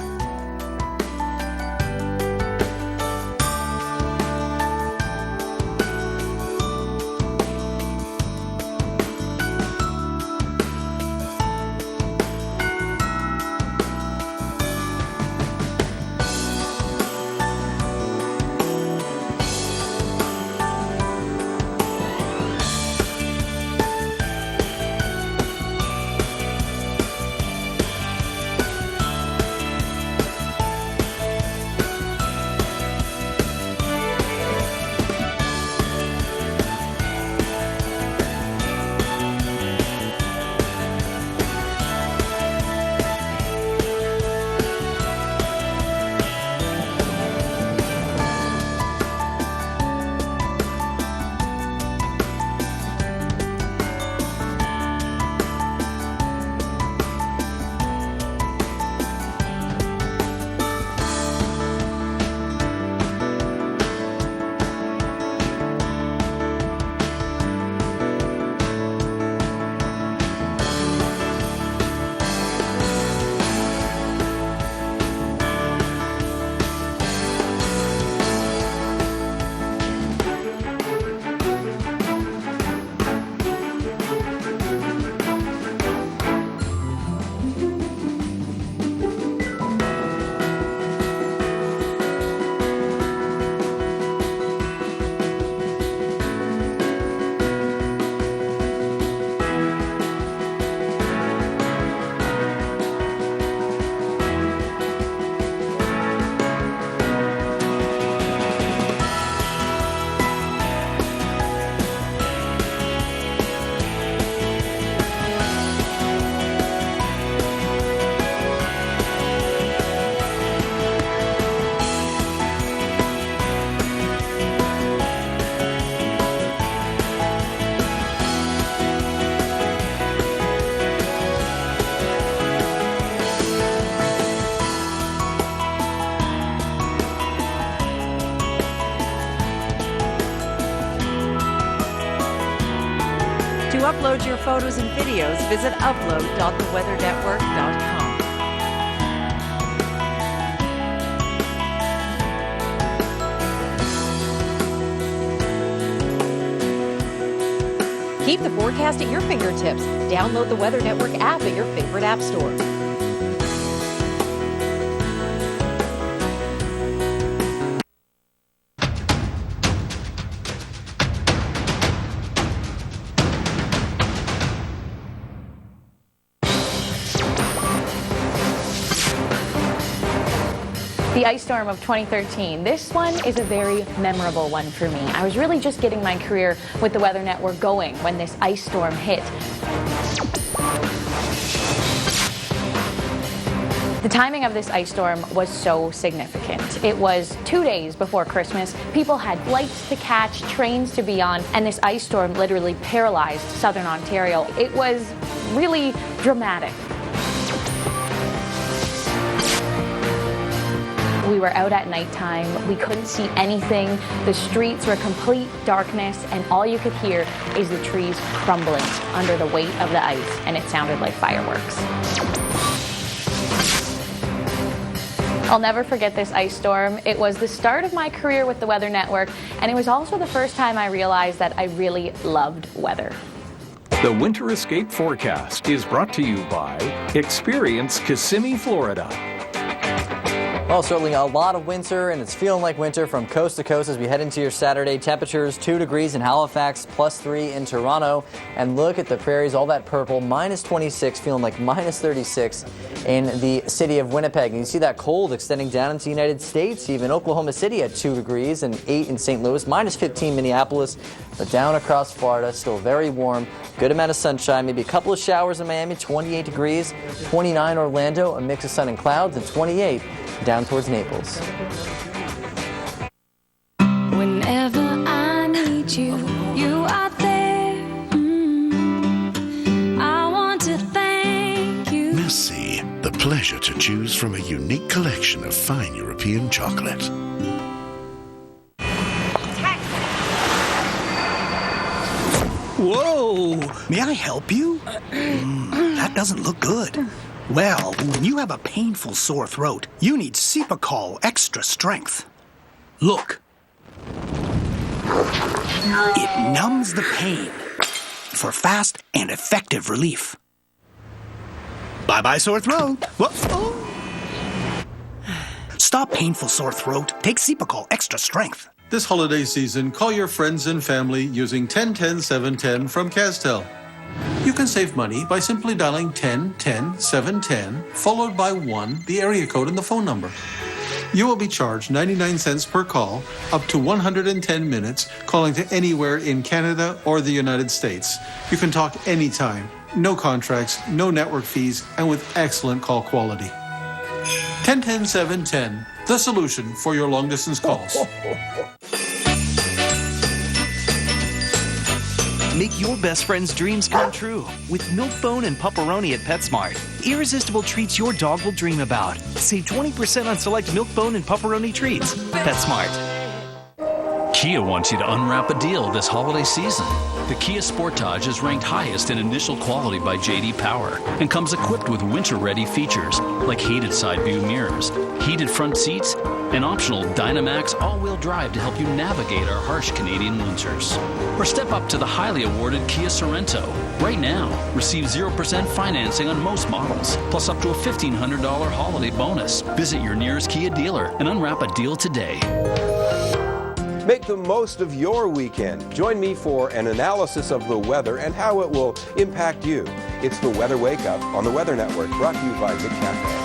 To upload your photos and videos, visit upload.theweathernetwork.com. Keep the forecast at your fingertips. Download the Weather Network app at your favorite app store. The ice storm of 2013. This one is a very memorable one for me. I was really just getting my career with the Weather Network going when this ice storm hit. The timing of this ice storm was so significant. It was 2 days before Christmas. People had flights to catch, trains to be on, and this ice storm literally paralyzed southern Ontario. It was really dramatic. We were out at nighttime. We couldn't see anything. The streets were complete darkness, and all you could hear is the trees crumbling under the weight of the ice, and it sounded like fireworks. I'll never forget this ice storm. It was the start of my career with the Weather Network, and it was also the first time I realized that I really loved weather. The Winter Escape Forecast is brought to you by Experience Kissimmee, Florida. Well, certainly a lot of winter, and it's feeling like winter from coast to coast as we head into your Saturday. Temperatures 2 degrees in Halifax, +3 in Toronto. And look at the prairies, all that purple, -26, feeling like -36 in the city of Winnipeg. And you see that cold extending down into the United States, even Oklahoma City at 2 degrees and 8 in St. Louis, -15 Minneapolis. But down across Florida, still very warm. Good amount of sunshine, maybe a couple of showers in Miami, 28 degrees, 29 Orlando, a mix of sun and clouds, and 28 down towards Naples. Whenever I need you, you are there. I want to thank you. Merci, the pleasure to choose from a unique collection of fine European chocolate. Whoa! May I help you? That doesn't look good. Well, when you have a painful sore throat, you need Cepacol Extra Strength. Look. It numbs the pain for fast and effective relief. Bye-bye sore throat. Whoa. Stop painful sore throat. Take Cepacol Extra Strength. This holiday season, call your friends and family using 1010-710 from Castel. You can save money by simply dialing 1010-710, followed by 1, the area code and the phone number. You will be charged 99 cents per call, up to 110 minutes, calling to anywhere in Canada or the United States. You can talk anytime, no contracts, no network fees, and with excellent call quality. 1010-710, the solution for your long-distance calls. Make your best friend's dreams come true with Milk-Bone and Pepperoni at PetSmart. Irresistible treats your dog will dream about. Save 20% on select Milk-Bone and Pepperoni treats. PetSmart. Kia wants you to unwrap a deal this holiday season. The Kia Sportage is ranked highest in initial quality by J.D. Power and comes equipped with winter-ready features like heated side view mirrors, heated front seats, and optional Dynamax all-wheel drive to help you navigate our harsh Canadian winters. Or step up to the highly awarded Kia Sorento. Right now, receive 0% financing on most models, plus up to a $1,500 holiday bonus. Visit your nearest Kia dealer and unwrap a deal today. Make the most of your weekend. Join me for an analysis of the weather and how it will impact you. It's the Weather Wake Up on the Weather Network, brought to you by Vic Cafe.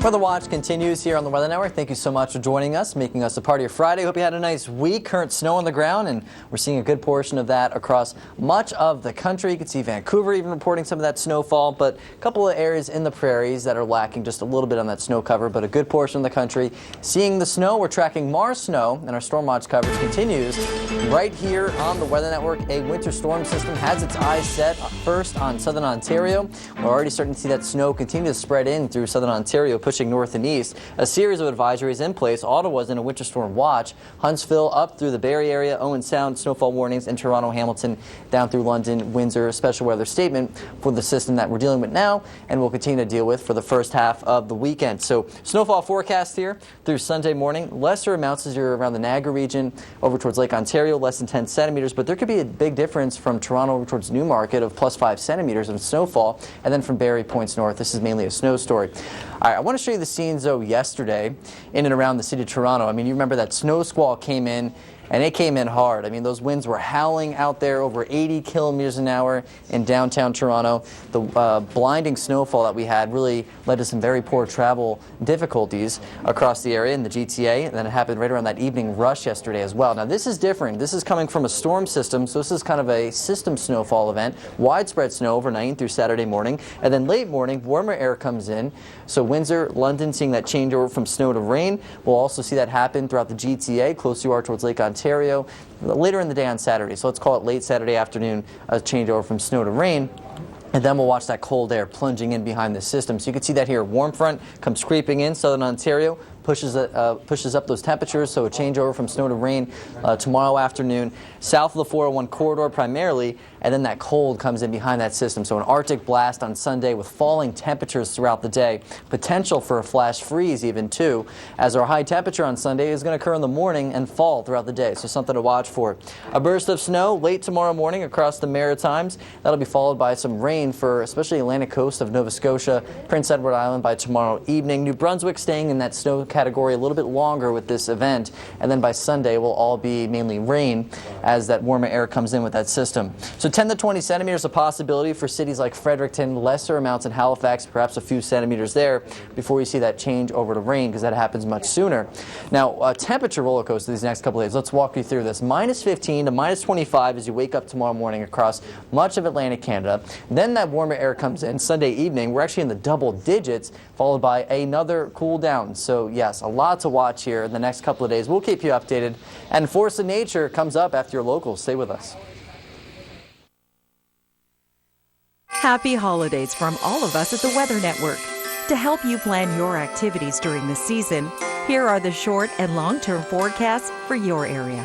Weather Watch continues here on the Weather Network. Thank you so much for joining us, making us a part of your Friday. Hope you had a nice week. Current snow on the ground, and we're seeing a good portion of that across much of the country. You can see Vancouver even reporting some of that snowfall, but a couple of areas in the prairies that are lacking just a little bit on that snow cover, but a good portion of the country seeing the snow. We're tracking Mars snow, and our storm watch coverage continues right here on the Weather Network. A winter storm system has its eyes set first on southern Ontario. We're already starting to see that snow continue to spread in through southern Ontario, pushing north and east. A series of advisories in place. Ottawa's in a winter storm watch. Huntsville up through the Barrie area. Owen Sound, snowfall warnings in Toronto, Hamilton, down through London, Windsor. A special weather statement for the system that we're dealing with now and will continue to deal with for the first half of the weekend. So snowfall forecast here through Sunday morning. Lesser amounts as you're around the Niagara region over towards Lake Ontario, less than 10 centimeters, but there could be a big difference from Toronto over towards Newmarket of plus 5 centimeters of snowfall, and then from Barrie points north. This is mainly a snow story. All right, I want to show you the scenes, though, yesterday in and around the city of Toronto. I mean, you remember that snow squall came in, and it came in hard. I mean, those winds were howling out there over 80 kilometers an hour in downtown Toronto. The blinding snowfall that we had really led to some very poor travel difficulties across the area in the GTA, and then it happened right around that evening rush yesterday as well. Now, this is different. This is coming from a storm system, so this is kind of a system snowfall event. Widespread snow overnight through Saturday morning, and then late morning, warmer air comes in. So Windsor, London, seeing that changeover from snow to rain. We'll also see that happen throughout the GTA, close you are towards Lake Ontario, later in the day on Saturday. So let's call it late Saturday afternoon, a changeover from snow to rain. And then we'll watch that cold air plunging in behind the system. So you can see that here. Warm front comes creeping in, southern Ontario, pushes up those temperatures, so a changeover from snow to rain tomorrow afternoon. South of the 401 corridor primarily, and then that cold comes in behind that system. So an Arctic blast on Sunday with falling temperatures throughout the day. Potential for a flash freeze even too, as our high temperature on Sunday is going to occur in the morning and fall throughout the day. So something to watch for. A burst of snow late tomorrow morning across the Maritimes. That'll be followed by some rain for especially the Atlantic coast of Nova Scotia, Prince Edward Island by tomorrow evening. New Brunswick staying in that snow category a little bit longer with this event. And then by Sunday will all be mainly rain as that warmer air comes in with that system. So 10 to 20 centimeters a possibility for cities like Fredericton, lesser amounts in Halifax, perhaps a few centimeters there before you see that change over to rain, because that happens much sooner. Now, a temperature roller coaster these next couple of days. Let's walk you through this. Minus 15 to minus 25 as you wake up tomorrow morning across much of Atlantic Canada. Then that warmer air comes in Sunday evening. We're actually in the double digits, followed by another cool down. So yes, a lot to watch here in the next couple of days. We'll keep you updated. And Force of Nature comes up after your locals. Stay with us. Happy holidays from all of us at the Weather Network. To help you plan your activities during the season, here are the short and long-term forecasts for your area.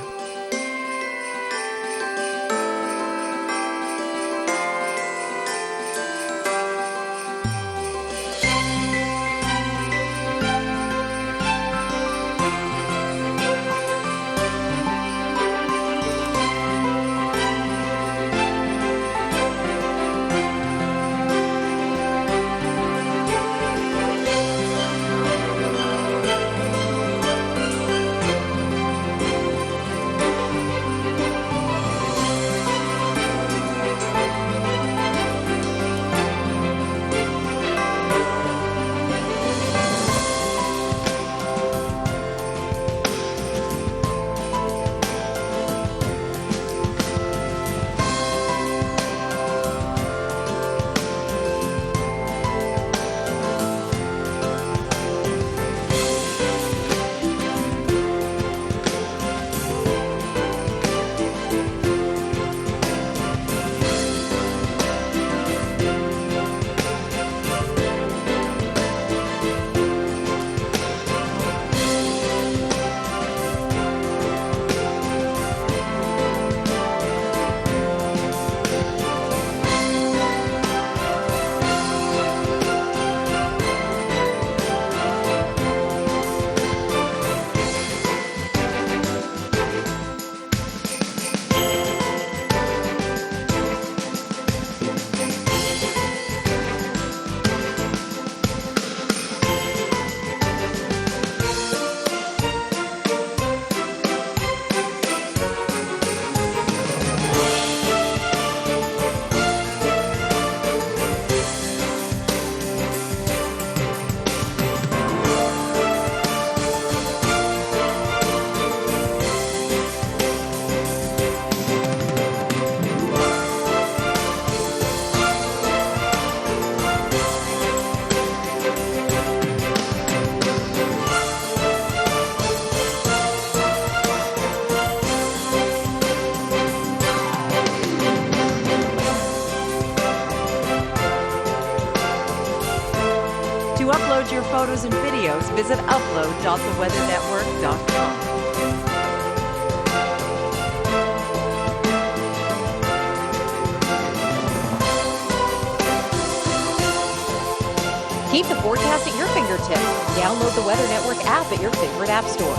To upload your photos and videos, visit upload.theweathernetwork.com. Keep the forecast at your fingertips. Download the Weather Network app at your favorite app store.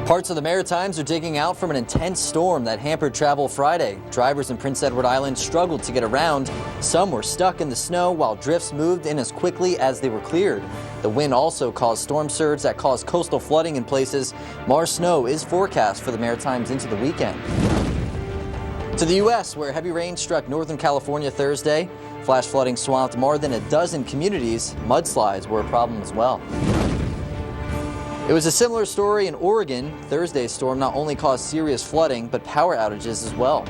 Parts of the Maritimes are digging out from an intense storm that hampered travel Friday. Drivers in Prince Edward Island struggled to get around. Some were stuck in the snow while drifts moved in as quickly as they were cleared. The wind also caused storm surge that caused coastal flooding in places. More snow is forecast for the Maritimes into the weekend. To the U.S., where heavy rain struck Northern California Thursday. Flash flooding swamped more than a dozen communities. Mudslides were a problem as well. It was a similar story in Oregon. Thursday's storm not only caused serious flooding, but power outages as well.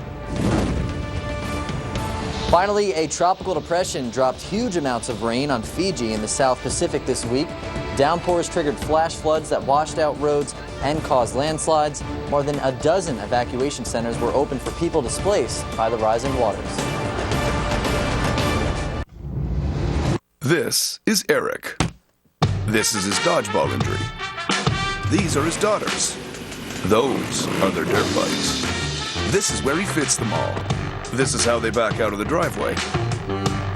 Finally, a tropical depression dropped huge amounts of rain on Fiji in the South Pacific this week. Downpours triggered flash floods that washed out roads and caused landslides. More than a dozen evacuation centers were open for people displaced by the rising waters. This is Eric. This is his dodgeball injury. These are his daughters. Those are their dirt buddies. This is where he fits them all. This is how they back out of the driveway.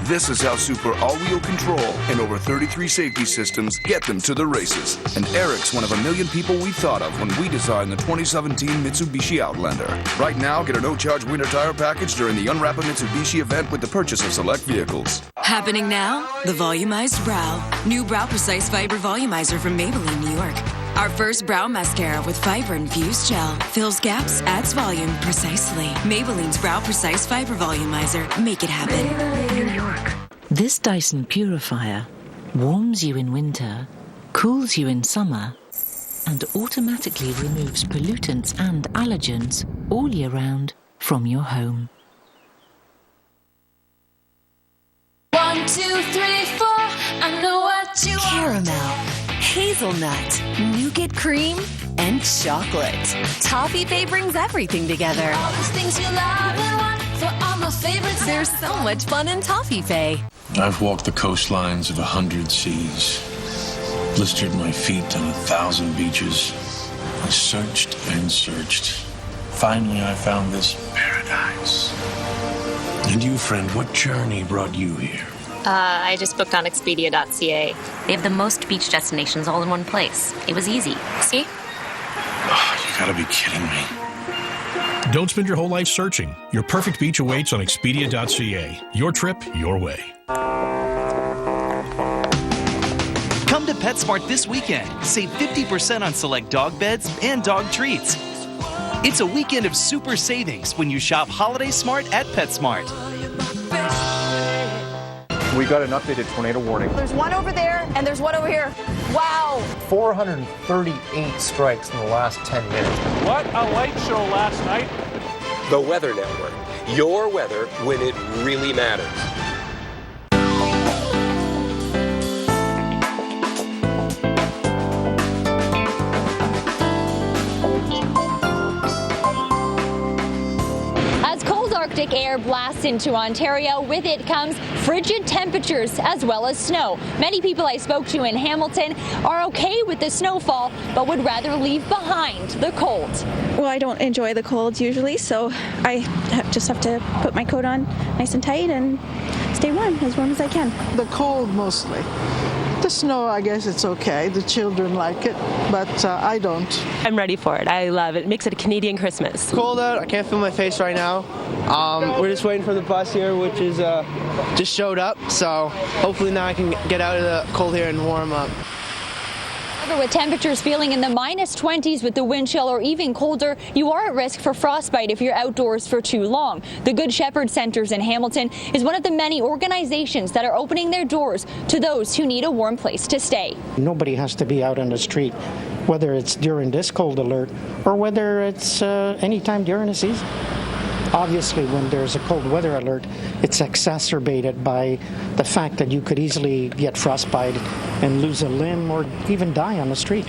This is how super all-wheel control and over 33 safety systems get them to the races. And Eric's one of a million people we thought of when we designed the 2017 Mitsubishi Outlander. Right now, get a no-charge winter tire package during the Unwrap a Mitsubishi event with the purchase of select vehicles. Happening now, the Volumized Brow. New Brow Precise Fiber Volumizer from Maybelline, New York. Our first brow mascara with fiber-infused gel. Fills gaps, adds volume precisely. Maybelline's Brow Precise Fiber Volumizer. Make it happen. New York. This Dyson purifier warms you in winter, cools you in summer, and automatically removes pollutants and allergens all year round from your home. 1, 2, 3, 4. I know what you Caramel, hazelnut, nougat cream, and chocolate. Toffee Faye brings everything together. All those things you love and want for all my favorites. There's so much fun in Toffee Faye. I've walked the coastlines of 100 seas, blistered my feet on 1,000 beaches. I searched and searched. Finally, I found this paradise. And you, friend, what journey brought you here? I just booked on Expedia.ca. They have the most beach destinations all in one place. It was easy. See? Oh, you gotta be kidding me. Don't spend your whole life searching. Your perfect beach awaits on Expedia.ca. Your trip, your way. Come to PetSmart this weekend. Save 50% on select dog beds and dog treats. It's a weekend of super savings when you shop Holiday Smart at PetSmart. We got an updated tornado warning. There's one over there and there's one over here. Wow. 438 strikes in the last 10 minutes. What a light show last night. The Weather Network. Your weather when it really matters. Arctic air blasts into Ontario. With it comes frigid temperatures as well as snow. Many people I spoke to in Hamilton are okay with the snowfall, but would rather leave behind the cold. Well, I don't enjoy the cold usually, so I just have to put my coat on nice and tight and stay warm as I can. The cold mostly. The snow, I guess it's okay. The children like it, but I don't. I'm ready for it. I love it. It makes it a Canadian Christmas. Cold out. I can't feel my face right now. We're just waiting for the bus here, which is just showed up. So hopefully now I can get out of the cold here and warm up. With temperatures feeling in the -20s with the wind chill or even colder, you are at risk for frostbite if you're outdoors for too long. The Good Shepherd Centers in Hamilton is one of the many organizations that are opening their doors to those who need a warm place to stay. Nobody has to be out on the street, whether it's during this cold alert or whether it's any time during the season. Obviously, when there's a cold weather alert, it's exacerbated by the fact that you could easily get frostbite and lose a limb or even die on the street.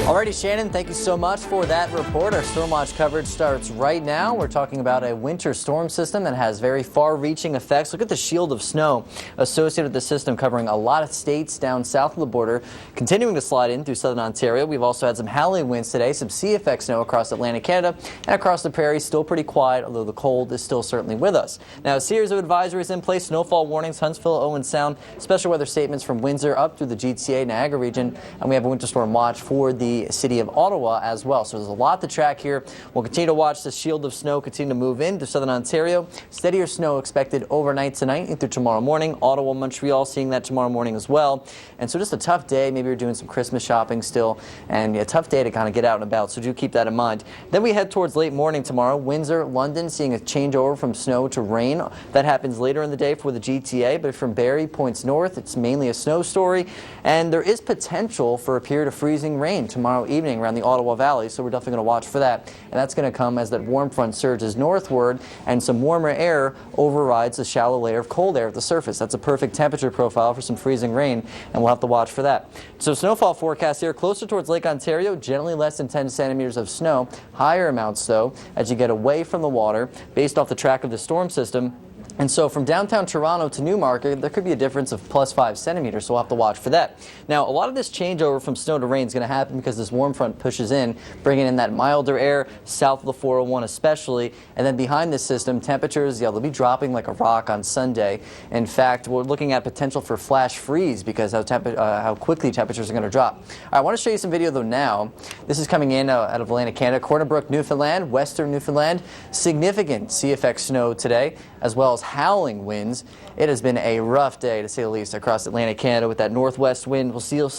Alrighty, Shannon, thank you so much for that report. Our Storm Watch coverage starts right now. We're talking about a winter storm system that has very far-reaching effects. Look at the shield of snow associated with the system, covering a lot of states down south of the border, continuing to slide in through southern Ontario. We've also had some howling winds today, some sea effect snow across Atlantic Canada and across the prairies. Still pretty quiet, although the cold is still certainly with us. Now, a series of advisories in place: snowfall warnings, Huntsville, Owen Sound, special weather statements from Windsor up through the GTA, Niagara region, and we have a winter storm watch for the city of Ottawa as well. So there's a lot to track here. We'll continue to watch the shield of snow continue to move into southern Ontario. Steadier snow expected overnight tonight and through tomorrow morning. Ottawa, Montreal seeing that tomorrow morning as well. And so just a tough day. Maybe you're doing some Christmas shopping still, and a tough day to kind of get out and about. So do keep that in mind. Then we head towards late morning tomorrow. Windsor, London seeing a changeover from snow to rain. That happens later in the day for the GTA, but from Barrie points north, it's mainly a snow story. And there is potential for a period of freezing rain tomorrow evening around the Ottawa Valley, so we're definitely going to watch for that. And that's going to come as that warm front surges northward and some warmer air overrides the shallow layer of cold air at the surface. That's a perfect temperature profile for some freezing rain, and we'll have to watch for that. So snowfall forecast here, closer towards Lake Ontario, generally less than 10 centimeters of snow. Higher amounts, though, as you get away from the water based off the track of the storm system. And so from downtown Toronto to Newmarket, there could be a difference of plus 5 centimeters, so we'll have to watch for that. Now, a lot of this changeover from snow to rain is going to happen because this warm front pushes in, bringing in that milder air south of the 401 especially. And then behind this system, temperatures, they'll be dropping like a rock on Sunday. In fact, we're looking at potential for flash freeze because how quickly temperatures are going to drop. I want to show you some video, though, now. This is coming in out of Atlantic Canada, Corner Brook, Newfoundland, western Newfoundland. Significant sea effect snow today, as well as howling winds. It has been a rough day, to say the least, across Atlantic Canada with that northwest wind. We'll still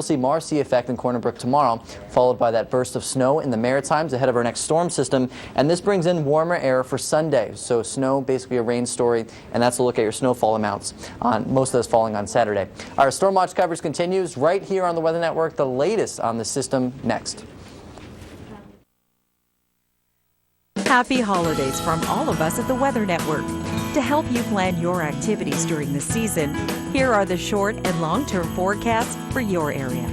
see more sea effect in Corner Brook tomorrow, followed by that burst of snow in the Maritimes ahead of our next storm system. And this brings in warmer air for Sunday. So snow, basically a rain story, and that's a look at your snowfall amounts, on most of those falling on Saturday. Our Storm Watch coverage continues right here on the Weather Network. The latest on the system next. Happy holidays from all of us at the Weather Network. To help you plan your activities during the season, here are the short and long-term forecasts for your area.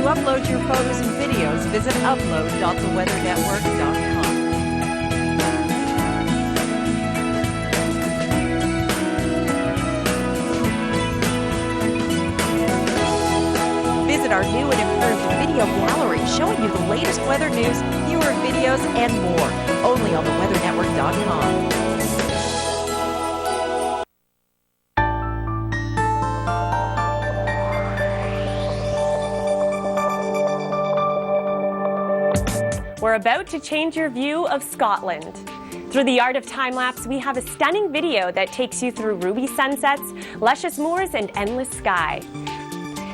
upload your photos and videos, visit upload.theweathernetwork.com. Visit our new and improved video gallery showing you the latest weather news, fewer videos, and more. Only on theweathernetwork.com. We're about to change your view of Scotland. Through the art of time-lapse, we have a stunning video that takes you through ruby sunsets, luscious moors, and endless sky.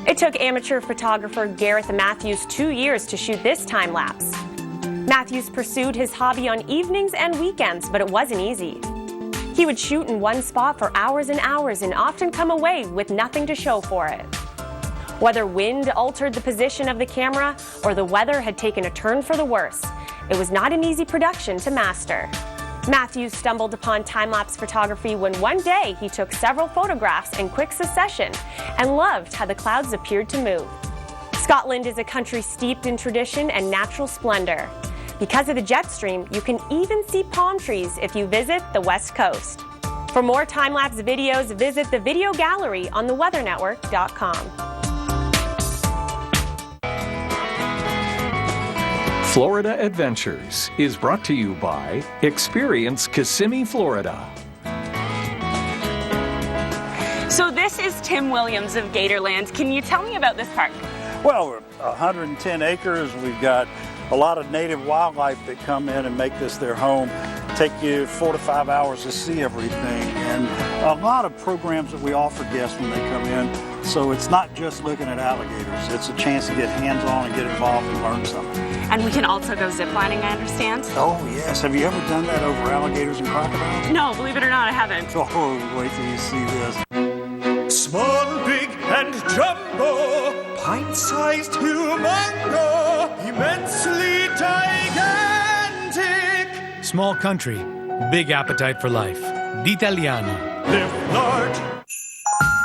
It took amateur photographer Gareth Matthews 2 years to shoot this time-lapse. Matthews pursued his hobby on evenings and weekends, but it wasn't easy. He would shoot in one spot for hours and hours and often come away with nothing to show for it. Whether wind altered the position of the camera or the weather had taken a turn for the worse, it was not an easy production to master. Matthews stumbled upon time-lapse photography when one day he took several photographs in quick succession and loved how the clouds appeared to move. Scotland is a country steeped in tradition and natural splendor. Because of the jet stream, you can even see palm trees if you visit the West Coast. For more time-lapse videos, visit the video gallery on theweathernetwork.com. Florida Adventures is brought to you by Experience Kissimmee, Florida. So this is Tim Williams of Gatorland. Can you tell me about this park? Well, we're 110 acres. We've got a lot of native wildlife that come in and make this their home. Take you 4 to 5 hours to see everything, and a lot of programs that we offer guests when they come in. So it's not just looking at alligators. It's a chance to get hands-on and get involved and learn something. And we can also go ziplining, I understand? Oh, yes. Have you ever done that over alligators and crocodiles? No, believe it or not, I haven't. Oh, wait till you see this. Small, big, and jumbo, pint-sized humongo, immensely gigantic. Small country, big appetite for life. D'Italiano. Live large.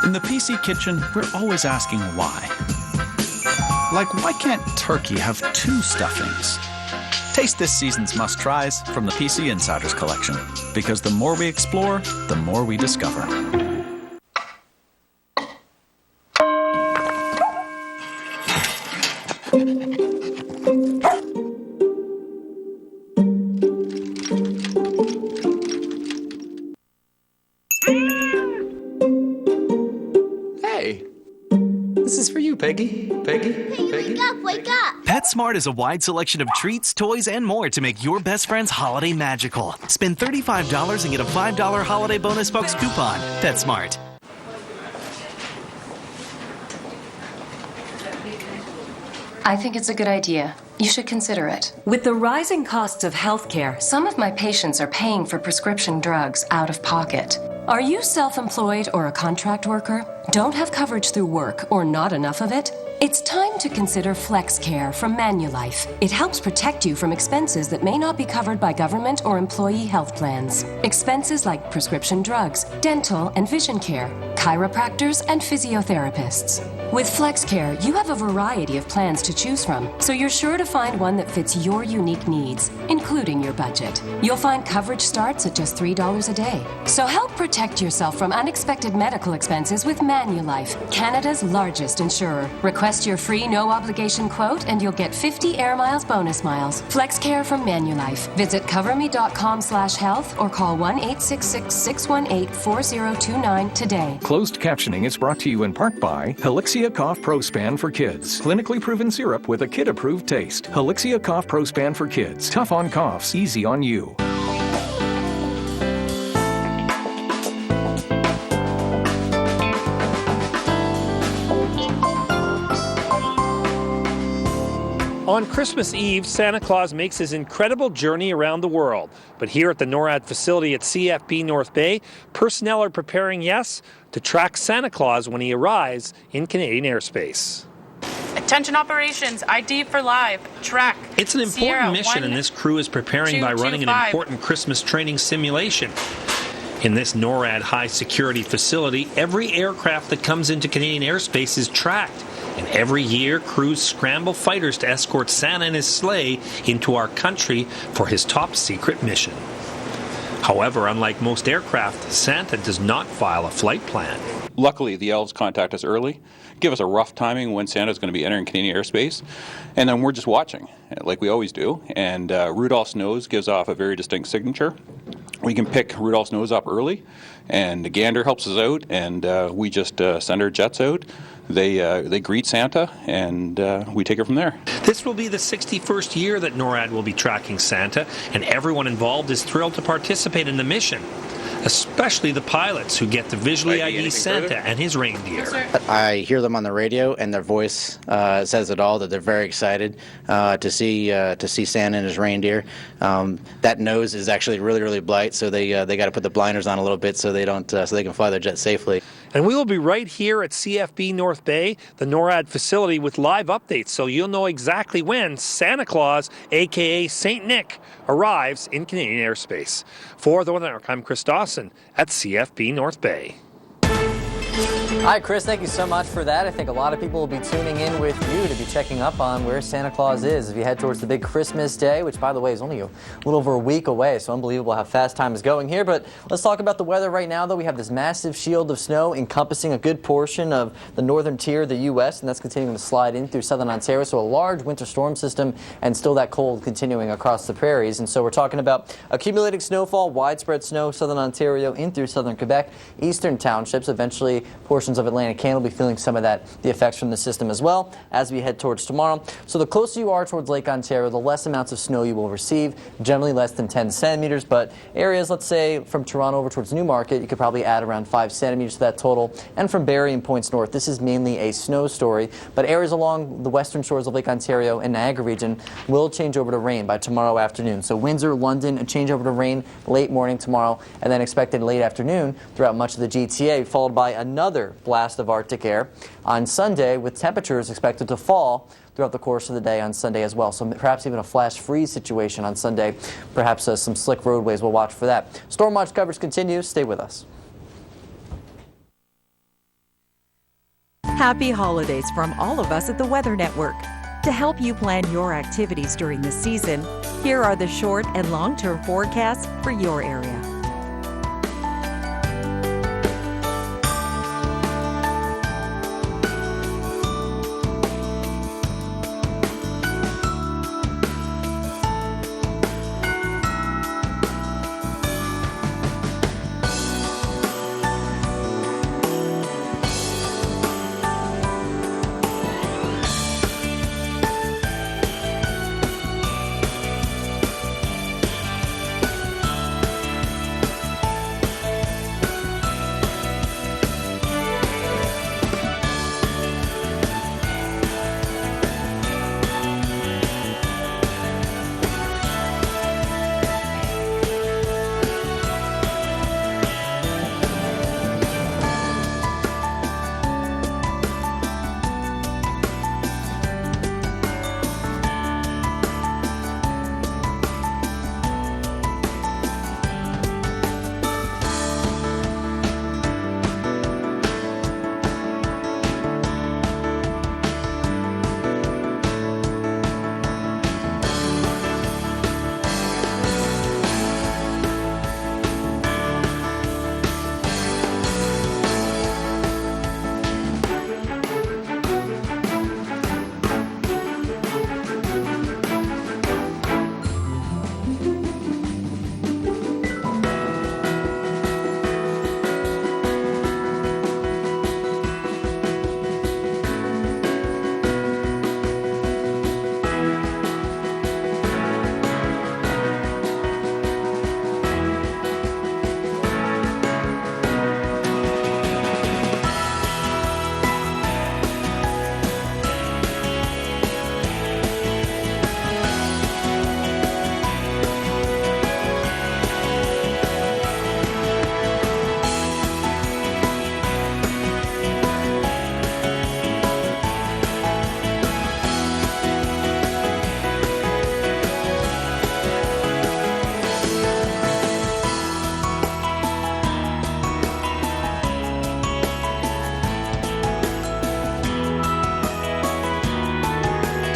In the PC kitchen, we're always asking why. Like, why can't turkey have 2 stuffings? Taste this season's must-tries from the PC Insiders collection. Because the more we explore, the more we discover. Hey, this is for you, Peggy. Peggy? Wake up, wake up! PetSmart is a wide selection of treats, toys, and more to make your best friend's holiday magical. Spend $35 and get a $5 holiday bonus bucks coupon. PetSmart. I think it's a good idea. You should consider it. With the rising costs of healthcare, some of my patients are paying for prescription drugs out of pocket. Are you self-employed or a contract worker? Don't have coverage through work or not enough of it? It's time to consider FlexCare from Manulife. It helps protect you from expenses that may not be covered by government or employee health plans. Expenses like prescription drugs, dental and vision care, chiropractors, and physiotherapists. With FlexCare, you have a variety of plans to choose from, so you're sure to find one that fits your unique needs, including your budget. You'll find coverage starts at just $3 a day. So help protect yourself from unexpected medical expenses with Manulife, Canada's largest insurer. Request your free no-obligation quote and you'll get 50 Air Miles bonus miles. FlexCare from Manulife. Visit coverme.com/health or call 1-866-618-4029 today. Closed captioning is brought to you in part by Helixia Cough Pro Span for Kids. Clinically proven syrup with a kid-approved taste. Helixia Cough Pro Span for Kids. Tough on coughs, easy on you. On Christmas Eve, Santa Claus makes his incredible journey around the world. But here at the NORAD facility at CFB North Bay, personnel are preparing, yes, to track Santa Claus when he arrives in Canadian airspace. Attention operations, ID for live, track. It's an important Sierra, mission, and this crew is preparing by running an important Christmas training simulation. In this NORAD high-security facility, every aircraft that comes into Canadian airspace is tracked, And every year, crews scramble fighters to escort Santa and his sleigh into our country for his top secret mission. However, unlike most aircraft, Santa does not file a flight plan. Luckily, the elves contact us early, give us a rough timing when Santa's going to be entering Canadian airspace, and then we're just watching, like we always do. And Rudolph's nose gives off a very distinct signature. We can pick Rudolph's nose up early, and the gander helps us out, and we just send our jets out. They greet Santa, and we take it from there. This will be the 61st year that NORAD will be tracking Santa, and everyone involved is thrilled to participate in the mission, especially the pilots who get to visually ID Santa and his reindeer. I hear them on the radio, and their voice says it all, that they're very excited to see Santa and his reindeer. That nose is actually really, really bright, so they got to put the blinders on a little bit so they can fly their jet safely. And we will be right here at CFB North Bay, the NORAD facility, with live updates, so you'll know exactly when Santa Claus, aka Saint Nick, arrives in Canadian airspace. For the Weather Network, I'm Chris Dawson at CFB North Bay. Hi, Chris. Thank you so much for that. I think a lot of people will be tuning in with you to be checking up on where Santa Claus is. If you head towards the big Christmas day, which, by the way, is only a little over a week away, so unbelievable how fast time is going here. But let's talk about the weather right now, though. We have this massive shield of snow encompassing a good portion of the northern tier of the U.S., and that's continuing to slide in through southern Ontario. So a large winter storm system and still that cold continuing across the prairies. And so we're talking about accumulating snowfall, widespread snow, southern Ontario in through southern Quebec, eastern townships, eventually portions of Atlantic Canada will be feeling some of the effects from the system as well as we head towards tomorrow. So the closer you are towards Lake Ontario, the less amounts of snow you will receive, generally less than 10 centimeters, but areas, let's say, from Toronto over towards Newmarket, you could probably add around 5 centimeters to that total. And from Barrie and points north, this is mainly a snow story, but areas along the western shores of Lake Ontario and Niagara region will change over to rain by tomorrow afternoon. So Windsor, London, a change over to rain late morning tomorrow, and then expected late afternoon throughout much of the GTA, followed by another blast of Arctic air on Sunday, with temperatures expected to fall throughout the course of the day on Sunday as well. So perhaps even a flash freeze situation on Sunday. Perhaps some slick roadways. We'll watch for that. Storm watch coverage continues. Stay with us. Happy holidays from all of us at the Weather Network. To help you plan your activities during the season, here are the short and long-term forecasts for your area.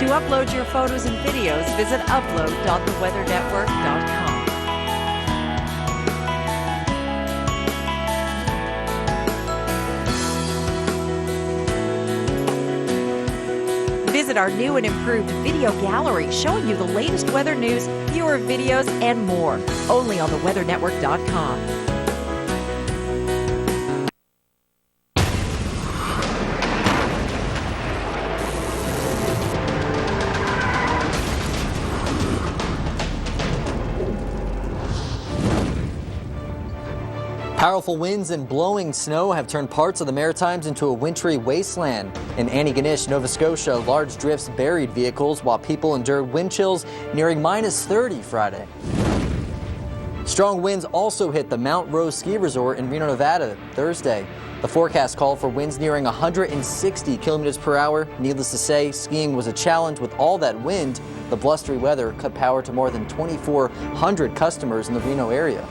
To upload your photos and videos, visit upload.theweathernetwork.com. Visit our new and improved video gallery showing you the latest weather news, viewer videos, and more. Only on theweathernetwork.com. Powerful winds and blowing snow have turned parts of the Maritimes into a wintry wasteland. In Antigonish, Nova Scotia, large drifts buried vehicles while people endured wind chills nearing -30 Friday. Strong winds also hit the Mount Rose Ski Resort in Reno, Nevada Thursday. The forecast called for winds nearing 160 kilometers per hour. Needless to say, skiing was a challenge with all that wind. The blustery weather cut power to more than 2,400 customers in the Reno area.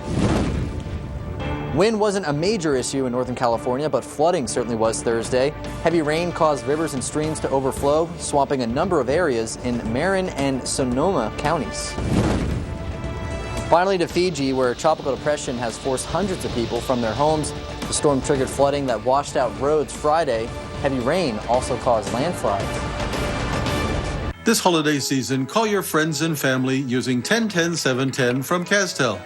Wind wasn't a major issue in Northern California, but flooding certainly was Thursday. Heavy rain caused rivers and streams to overflow, swamping a number of areas in Marin and Sonoma counties. Finally to Fiji, where a tropical depression has forced hundreds of people from their homes. The storm triggered flooding that washed out roads Friday. Heavy rain also caused landslides. This holiday season, call your friends and family using 1010-710 from Castel.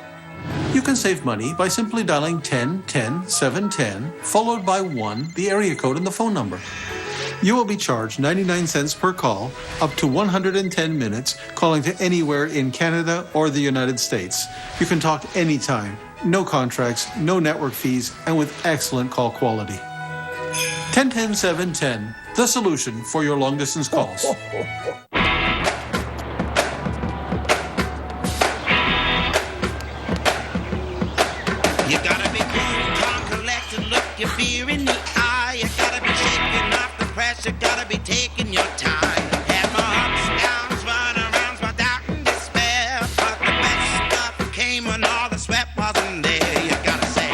You can save money by simply dialing 1010-710, followed by 1, the area code and the phone number. You will be charged 99 cents per call, up to 110 minutes, calling to anywhere in Canada or the United States. You can talk anytime, no contracts, no network fees, and with excellent call quality. 1010-710, the solution for your long-distance calls. You gotta be cool, calm, collected, look your fear in the eye. You gotta be shaking off the pressure, gotta be taking your time. Had my ups, downs, runarounds, my doubt and despair. But the best stuff came when all the sweat wasn't there. You gotta say,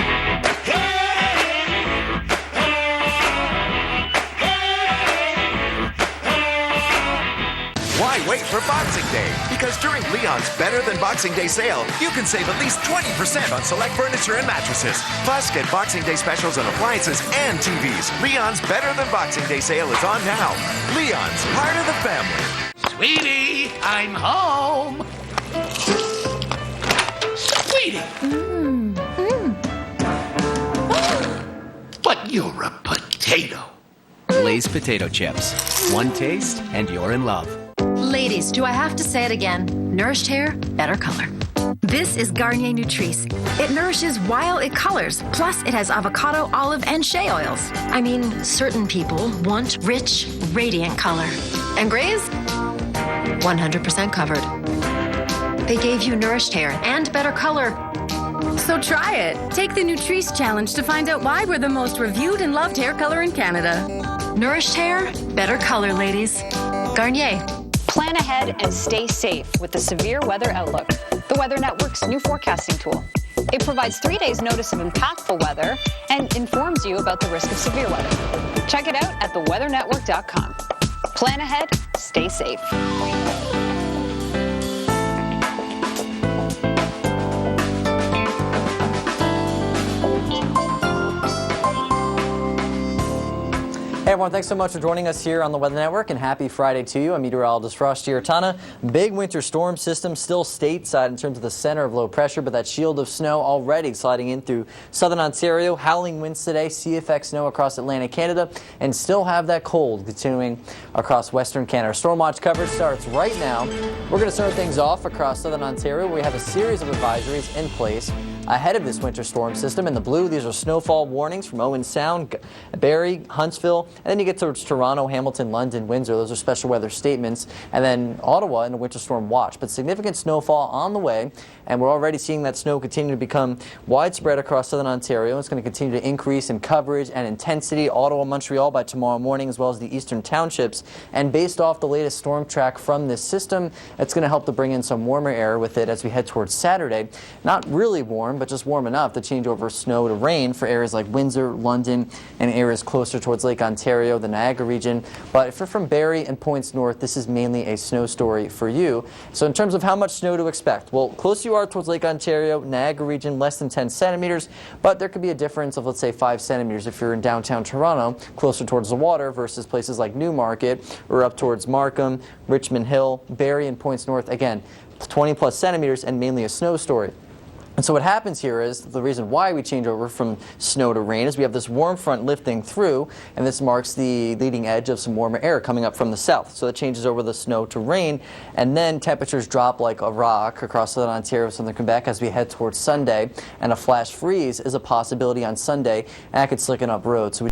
Why wait for Boxing Day? Because during Leon's Better Than Boxing Day sale, you can save at least 20% on select furniture and mattresses. Plus, get Boxing Day specials on appliances and TVs. Leon's Better Than Boxing Day sale is on now. Leon's, part of the family. Sweetie, I'm home. Sweetie. But you're a potato. Lay's potato chips. One taste and you're in love. Ladies, do I have to say it again? Nourished hair, better color. This is Garnier Nutrice. It nourishes while it colors. Plus, it has avocado, olive, and shea oils. I mean, certain people want rich, radiant color. And grays? 100% covered. They gave you nourished hair and better color. So try it. Take the Nutrice Challenge to find out why we're the most reviewed and loved hair color in Canada. Nourished hair, better color, ladies. Garnier. Plan ahead and stay safe with the Severe Weather Outlook, the Weather Network's new forecasting tool. It provides 3 days notice of impactful weather and informs you about the risk of severe weather. Check it out at theweathernetwork.com. Plan ahead, stay safe. Hey everyone, thanks so much for joining us here on the Weather Network, and happy Friday to you. I'm meteorologist Ross Giarratana. Big winter storm system still stateside in terms of the center of low pressure, but that shield of snow already sliding in through southern Ontario. Howling winds today, sea-effect snow across Atlantic Canada, and still have that cold continuing across western Canada. Storm watch coverage starts right now. We're going to start things off across southern Ontario, where we have a series of advisories in place ahead of this winter storm system. In the blue, these are snowfall warnings from Owen Sound, Barrie, Huntsville, and then you get towards Toronto, Hamilton, London, Windsor. Those are special weather statements. And then Ottawa in a winter storm watch. But significant snowfall on the way, and we're already seeing that snow continue to become widespread across southern Ontario. It's going to continue to increase in coverage and intensity. Ottawa, Montreal by tomorrow morning, as well as the eastern townships. And based off the latest storm track from this system, it's going to help to bring in some warmer air with it as we head towards Saturday. Not really warm, warm, but just warm enough to change over snow to rain for areas like Windsor, London, and areas closer towards Lake Ontario, the Niagara region. But if you're from Barrie and points north, this is mainly a snow story for you. So in terms of how much snow to expect, well, closer you are towards Lake Ontario, Niagara region, less than 10 centimeters, but there could be a difference of, let's say, 5 centimeters if you're in downtown Toronto, closer towards the water versus places like Newmarket or up towards Markham, Richmond Hill, Barrie and points north. Again, 20 plus centimeters and mainly a snow story. And so what happens here is the reason why we change over from snow to rain is we have this warm front lifting through, and this marks the leading edge of some warmer air coming up from the south. So it changes over the snow to rain, and then temperatures drop like a rock across southern Ontario, southern Quebec as we head towards Sunday, and a flash freeze is a possibility on Sunday, and that could slicken up roads. So